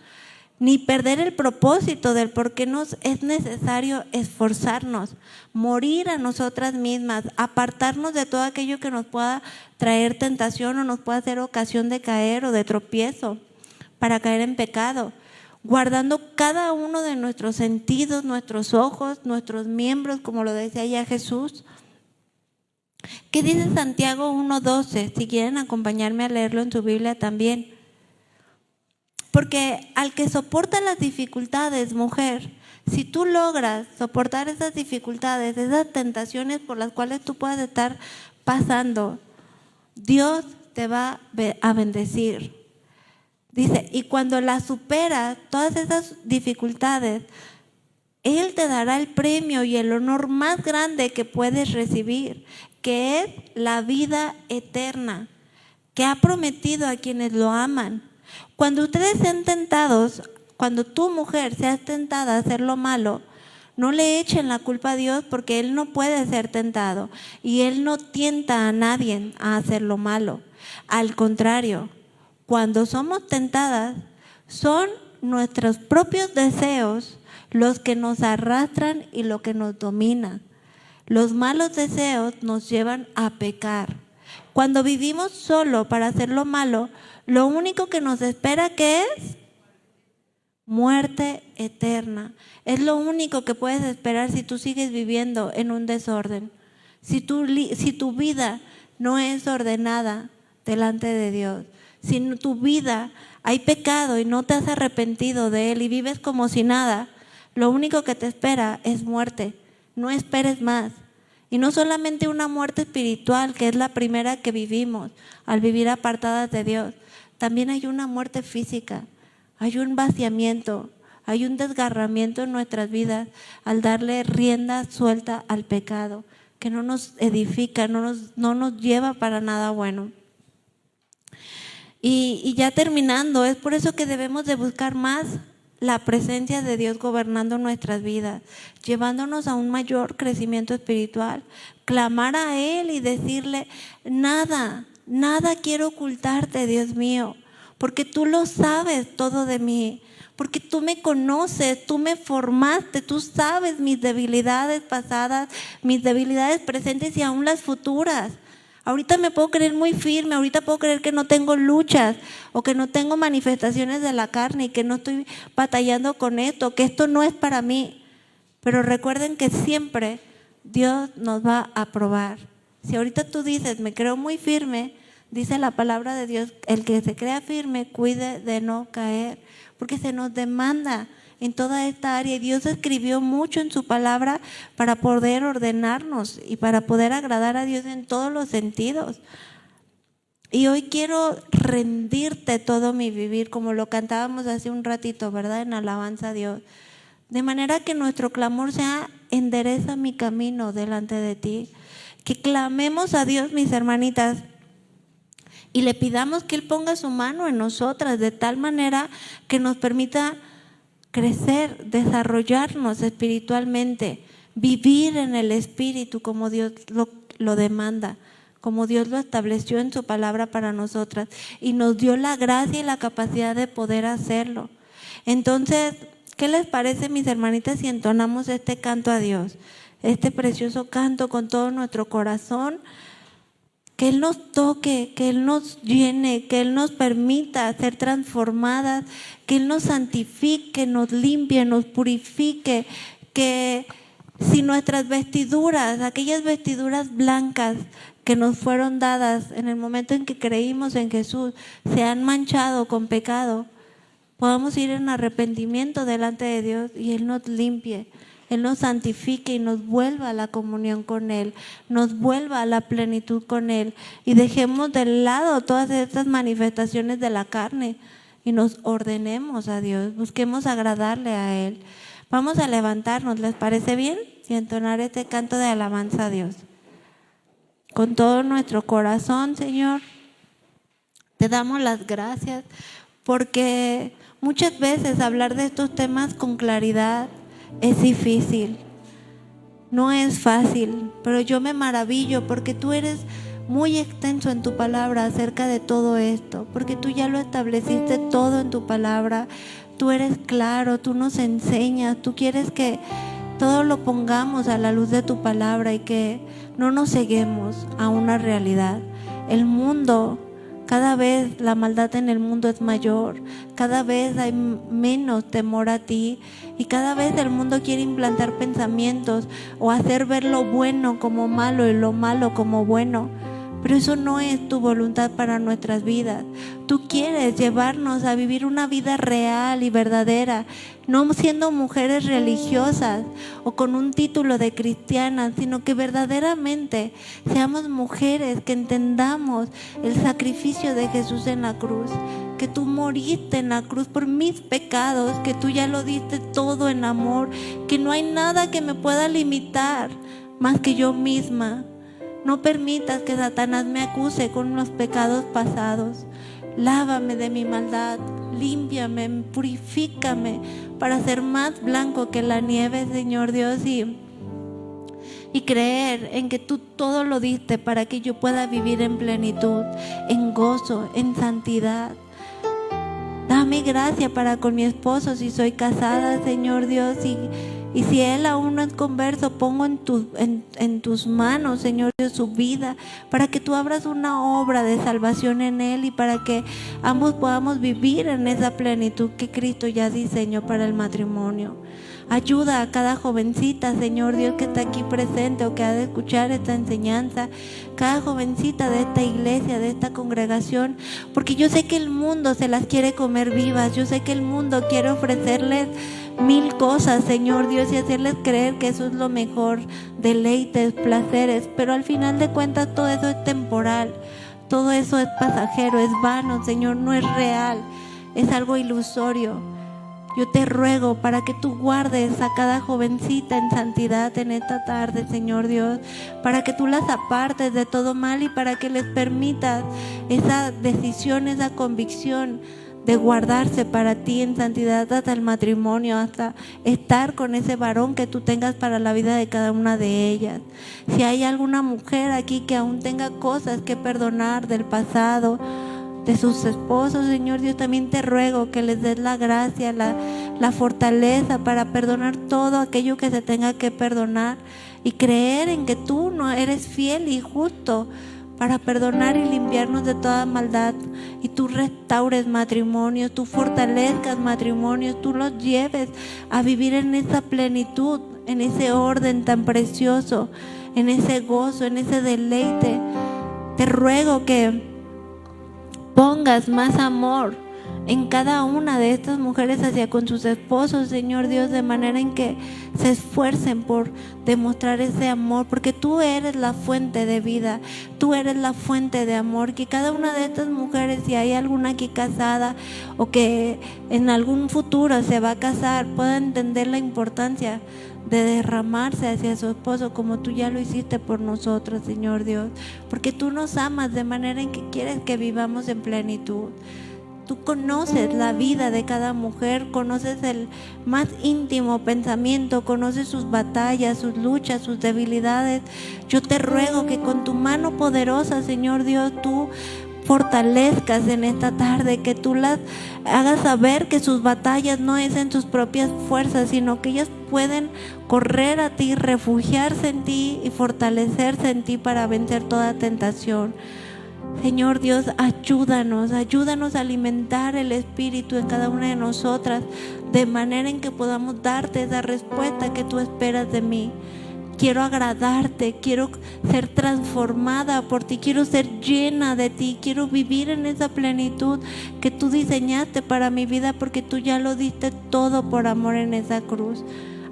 ni perder el propósito del por qué nos es necesario esforzarnos, morir a nosotras mismas, apartarnos de todo aquello que nos pueda traer tentación o nos pueda hacer ocasión de caer o de tropiezo para caer en pecado, guardando cada uno de nuestros sentidos, nuestros ojos, nuestros miembros, como lo decía ya Jesús. ¿Qué dice Santiago 1:12? Si quieren acompañarme a leerlo en su Biblia también. Porque al que soporta las dificultades, mujer, si tú logras soportar esas dificultades, esas tentaciones por las cuales tú puedas estar pasando, Dios te va a bendecir. Dice, y cuando las superas, todas esas dificultades, Él te dará el premio y el honor más grande que puedes recibir, que es la vida eterna, que ha prometido a quienes lo aman. Cuando ustedes sean tentados, cuando tu mujer seas tentada a hacer lo malo, no le echen la culpa a Dios, porque Él no puede ser tentado y Él no tienta a nadie a hacer lo malo. Al contrario, cuando somos tentadas, son nuestros propios deseos los que nos arrastran y lo que nos domina. Los malos deseos nos llevan a pecar. Cuando vivimos solo para hacer lo malo, lo único que nos espera, ¿qué es? Muerte eterna. Es lo único que puedes esperar si tú sigues viviendo en un desorden. Si tu vida no es ordenada delante de Dios. Si en tu vida hay pecado y no te has arrepentido de él y vives como si nada, lo único que te espera es muerte. No esperes más. Y no solamente una muerte espiritual, que es la primera que vivimos al vivir apartadas de Dios. También hay una muerte física, hay un vaciamiento, hay un desgarramiento en nuestras vidas al darle rienda suelta al pecado, que no nos edifica, no nos lleva para nada bueno. Y ya terminando, es por eso que debemos de buscar más la presencia de Dios gobernando nuestras vidas, llevándonos a un mayor crecimiento espiritual, clamar a Él y decirle, nada quiero ocultarte, Dios mío, porque tú lo sabes todo de mí, porque tú me conoces, tú me formaste, tú sabes mis debilidades pasadas, mis debilidades presentes y aún las futuras. Ahorita me puedo creer muy firme, ahorita puedo creer que no tengo luchas o que no tengo manifestaciones de la carne y que no estoy batallando con esto, que esto no es para mí. Pero recuerden que siempre Dios nos va a probar. Si ahorita tú dices, me creo muy firme, dice la palabra de Dios, el que se crea firme, cuide de no caer, porque se nos demanda en toda esta área. Y Dios escribió mucho en su palabra para poder ordenarnos y para poder agradar a Dios en todos los sentidos. Y hoy quiero rendirte todo mi vivir, como lo cantábamos hace un ratito, ¿verdad? En alabanza a Dios. De manera que nuestro clamor sea, endereza mi camino delante de ti. Que clamemos a Dios, mis hermanitas, y le pidamos que Él ponga su mano en nosotras de tal manera que nos permita crecer, desarrollarnos espiritualmente, vivir en el Espíritu como Dios lo demanda, como Dios lo estableció en su palabra para nosotras y nos dio la gracia y la capacidad de poder hacerlo. Entonces, ¿qué les parece, mis hermanitas, si entonamos este canto a Dios? Este precioso canto con todo nuestro corazón, que Él nos toque, que Él nos llene, que Él nos permita ser transformadas, que Él nos santifique, nos limpie, nos purifique, que si nuestras vestiduras, aquellas vestiduras blancas que nos fueron dadas en el momento en que creímos en Jesús, se han manchado con pecado, podamos ir en arrepentimiento delante de Dios y Él nos limpie, Él nos santifique y nos vuelva a la comunión con Él, nos vuelva a la plenitud con Él y dejemos de lado todas estas manifestaciones de la carne y nos ordenemos a Dios, busquemos agradarle a Él. Vamos a levantarnos, ¿les parece bien? Y entonar este canto de alabanza a Dios. Con todo nuestro corazón, Señor, te damos las gracias porque muchas veces hablar de estos temas con claridad es difícil, no es fácil, pero yo me maravillo porque tú eres muy extenso en tu palabra acerca de todo esto, porque tú ya lo estableciste todo en tu palabra, tú eres claro, tú nos enseñas, tú quieres que todo lo pongamos a la luz de tu palabra y que no nos ceguemos a una realidad. El mundo, cada vez la maldad en el mundo es mayor, cada vez hay menos temor a ti y cada vez el mundo quiere implantar pensamientos o hacer ver lo bueno como malo y lo malo como bueno. Pero eso no es tu voluntad para nuestras vidas. Tú quieres llevarnos a vivir una vida real y verdadera, no siendo mujeres religiosas o con un título de cristianas, sino que verdaderamente seamos mujeres que entendamos el sacrificio de Jesús en la cruz, que tú moriste en la cruz por mis pecados, que tú ya lo diste todo en amor, que no hay nada que me pueda limitar más que yo misma. No permitas que Satanás me acuse con los pecados pasados. Lávame de mi maldad, límpiame, purifícame para ser más blanco que la nieve, Señor Dios, y creer en que tú todo lo diste para que yo pueda vivir en plenitud, en gozo, en santidad. Dame gracia para con mi esposo si soy casada, Señor Dios, y si él aún no es converso, pongo en tus manos, Señor Dios, su vida, para que tú abras una obra de salvación en él y para que ambos podamos vivir en esa plenitud que Cristo ya diseñó para el matrimonio. Ayuda a cada jovencita, Señor Dios, que está aquí presente o que ha de escuchar esta enseñanza, cada jovencita de esta iglesia, de esta congregación, porque yo sé que el mundo se las quiere comer vivas, yo sé que el mundo quiere ofrecerles mil cosas, Señor Dios, y hacerles creer que eso es lo mejor, deleites, placeres, pero al final de cuentas todo eso es temporal, todo eso es pasajero, es vano, Señor, no es real, es algo ilusorio. Yo te ruego para que tú guardes a cada jovencita en santidad en esta tarde, Señor Dios, para que tú las apartes de todo mal y para que les permitas esa decisión, esa convicción de guardarse para ti en santidad hasta el matrimonio, hasta estar con ese varón que tú tengas para la vida de cada una de ellas. Si hay alguna mujer aquí que aún tenga cosas que perdonar del pasado, de sus esposos, Señor Dios, también te ruego que les des la gracia, la fortaleza para perdonar todo aquello que se tenga que perdonar y creer en que tú no eres fiel y justo para perdonar y limpiarnos de toda maldad, y tú restaures matrimonios, tú fortalezcas matrimonios, tú los lleves a vivir en esa plenitud, en ese orden tan precioso, en ese gozo, en ese deleite. Te ruego que pongas más amor en cada una de estas mujeres hacia con sus esposos, Señor Dios, de manera en que se esfuercen por demostrar ese amor, porque tú eres la fuente de vida, tú eres la fuente de amor. Que cada una de estas mujeres, si hay alguna aquí casada o que en algún futuro se va a casar, pueda entender la importancia de derramarse hacia su esposo como tú ya lo hiciste por nosotros, Señor Dios, porque tú nos amas de manera en que quieres que vivamos en plenitud. Tú conoces la vida de cada mujer, conoces el más íntimo pensamiento, conoces sus batallas, sus luchas, sus debilidades. Yo te ruego que con tu mano poderosa, Señor Dios, tú fortalezcas en esta tarde, que tú las hagas saber que sus batallas no es en sus propias fuerzas, sino que ellas pueden correr a ti, refugiarse en ti y fortalecerse en ti para vencer toda tentación. Señor Dios, ayúdanos a alimentar el Espíritu en cada una de nosotras, de manera en que podamos darte esa respuesta que tú esperas de mí. Quiero agradarte, quiero ser transformada por ti, quiero ser llena de ti, quiero vivir en esa plenitud que tú diseñaste para mi vida, porque tú ya lo diste todo por amor en esa cruz.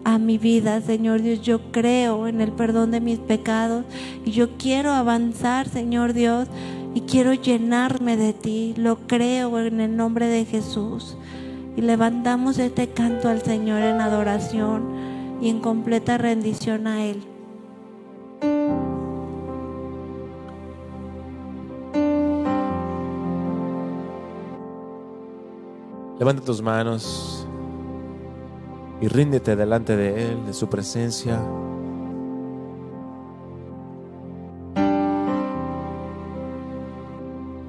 a mi vida, Señor Dios. Yo creo en el perdón de mis pecados y yo quiero avanzar, Señor Dios, y quiero llenarme de ti. Lo creo en el nombre de Jesús. Y levantamos este canto al Señor en adoración y en completa rendición a Él. Levanta tus manos y ríndete delante de Él, de su presencia.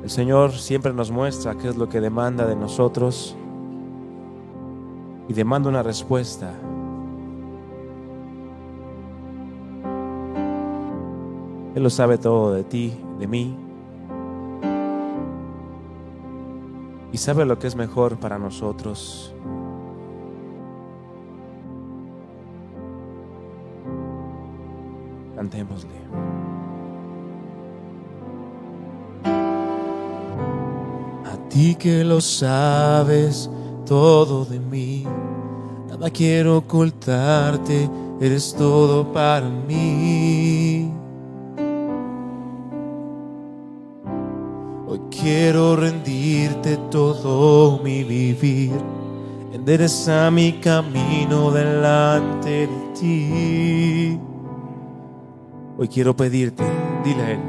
El Señor siempre nos muestra qué es lo que demanda de nosotros y demanda una respuesta. Él lo sabe todo de ti, de mí, y sabe lo que es mejor para nosotros. Cantémosle. A ti que lo sabes todo de mí, nada quiero ocultarte, eres todo para mí. Hoy quiero rendirte todo mi vivir, endereza mi camino delante de ti. Hoy quiero pedirte, dile a Él.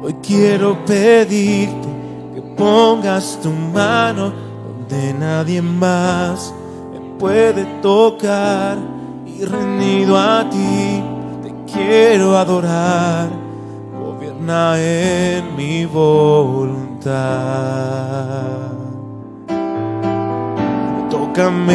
Hoy quiero pedirte que pongas tu mano donde nadie más me puede tocar, y rendido a ti te quiero adorar. Gobierna en mi voluntad. Tócame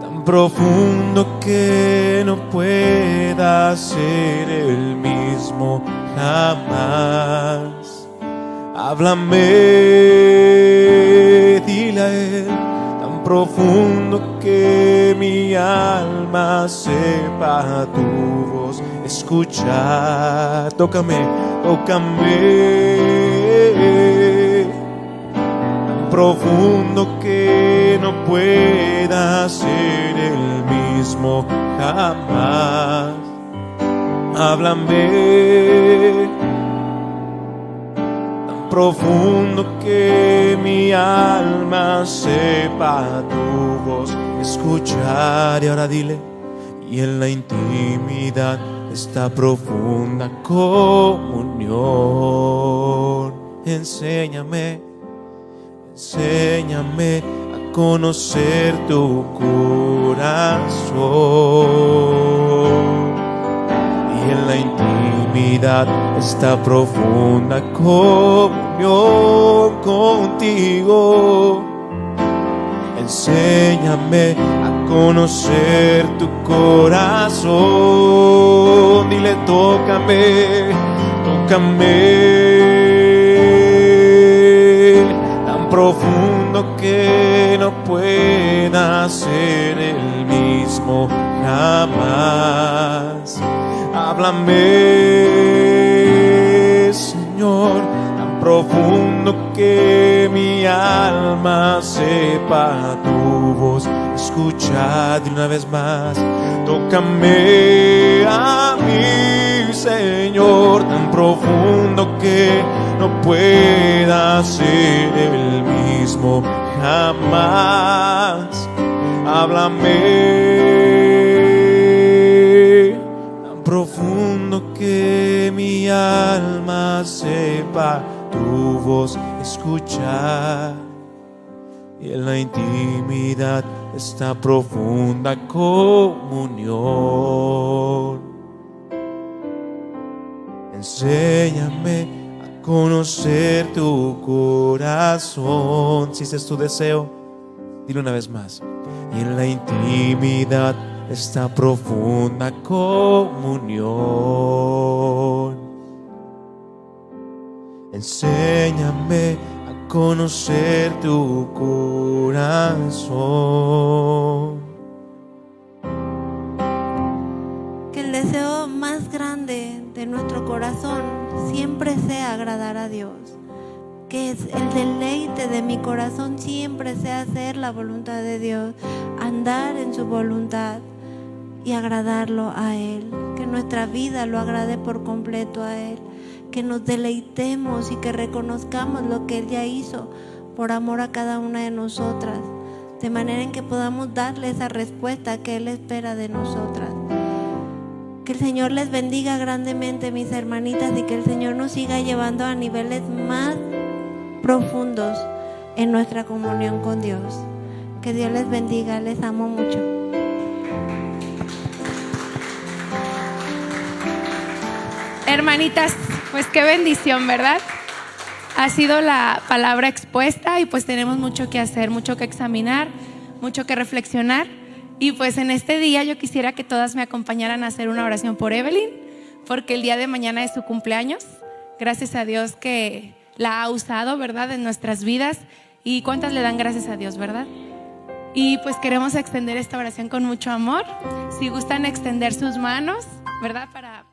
tan profundo que no pueda ser el mismo jamás. Háblame, dile a Él, tan profundo que mi alma sepa tu voz escuchar. Tócame, tócame, tan profundo que no pueda ser el mismo jamás. Háblame, tan profundo que mi alma sepa tu voz escuchar. Y ahora dile, y en la intimidad esta profunda comunión, enséñame, enséñame a conocer tu corazón. Y en la intimidad esta profunda comunión contigo, enséñame a conocer tu corazón. Dile, tócame, tócame tan profundo que no pueda ser el mismo jamás. Háblame, Señor, tan profundo que mi alma sepa tu voz escuchar. De una vez más, tócame a mí, Señor, tan profundo que no pueda ser el mismo jamás. Háblame, tan profundo que mi alma sepa tu voz escuchar. Y en la intimidad esta profunda comunión, enséñame a conocer tu corazón. Si ese es tu deseo, dile una vez más. Y en la intimidad esta profunda comunión, enséñame a conocer tu corazón. Que el deseo más grande de nuestro corazón siempre sea agradar a Dios. que es el deleite de mi corazón siempre sea hacer la voluntad de Dios, andar en su voluntad y agradarlo a Él, que nuestra vida lo agrade por completo a Él, que nos deleitemos y que reconozcamos lo que Él ya hizo por amor a cada una de nosotras, de manera en que podamos darle esa respuesta que Él espera de nosotras. Que el Señor les bendiga grandemente, mis hermanitas, y que el Señor nos siga llevando a niveles más profundos en nuestra comunión con Dios. Que Dios les bendiga, les amo mucho. Hermanitas, pues qué bendición, ¿verdad? Ha sido la palabra expuesta y pues tenemos mucho que hacer, mucho que examinar, mucho que reflexionar. Y pues en este día yo quisiera que todas me acompañaran a hacer una oración por Evelyn, porque el día de mañana es su cumpleaños. Gracias a Dios que la ha usado, ¿verdad?, en nuestras vidas. ¿Y cuántas le dan gracias a Dios, verdad? Y pues queremos extender esta oración con mucho amor. Si gustan extender sus manos, ¿verdad?, para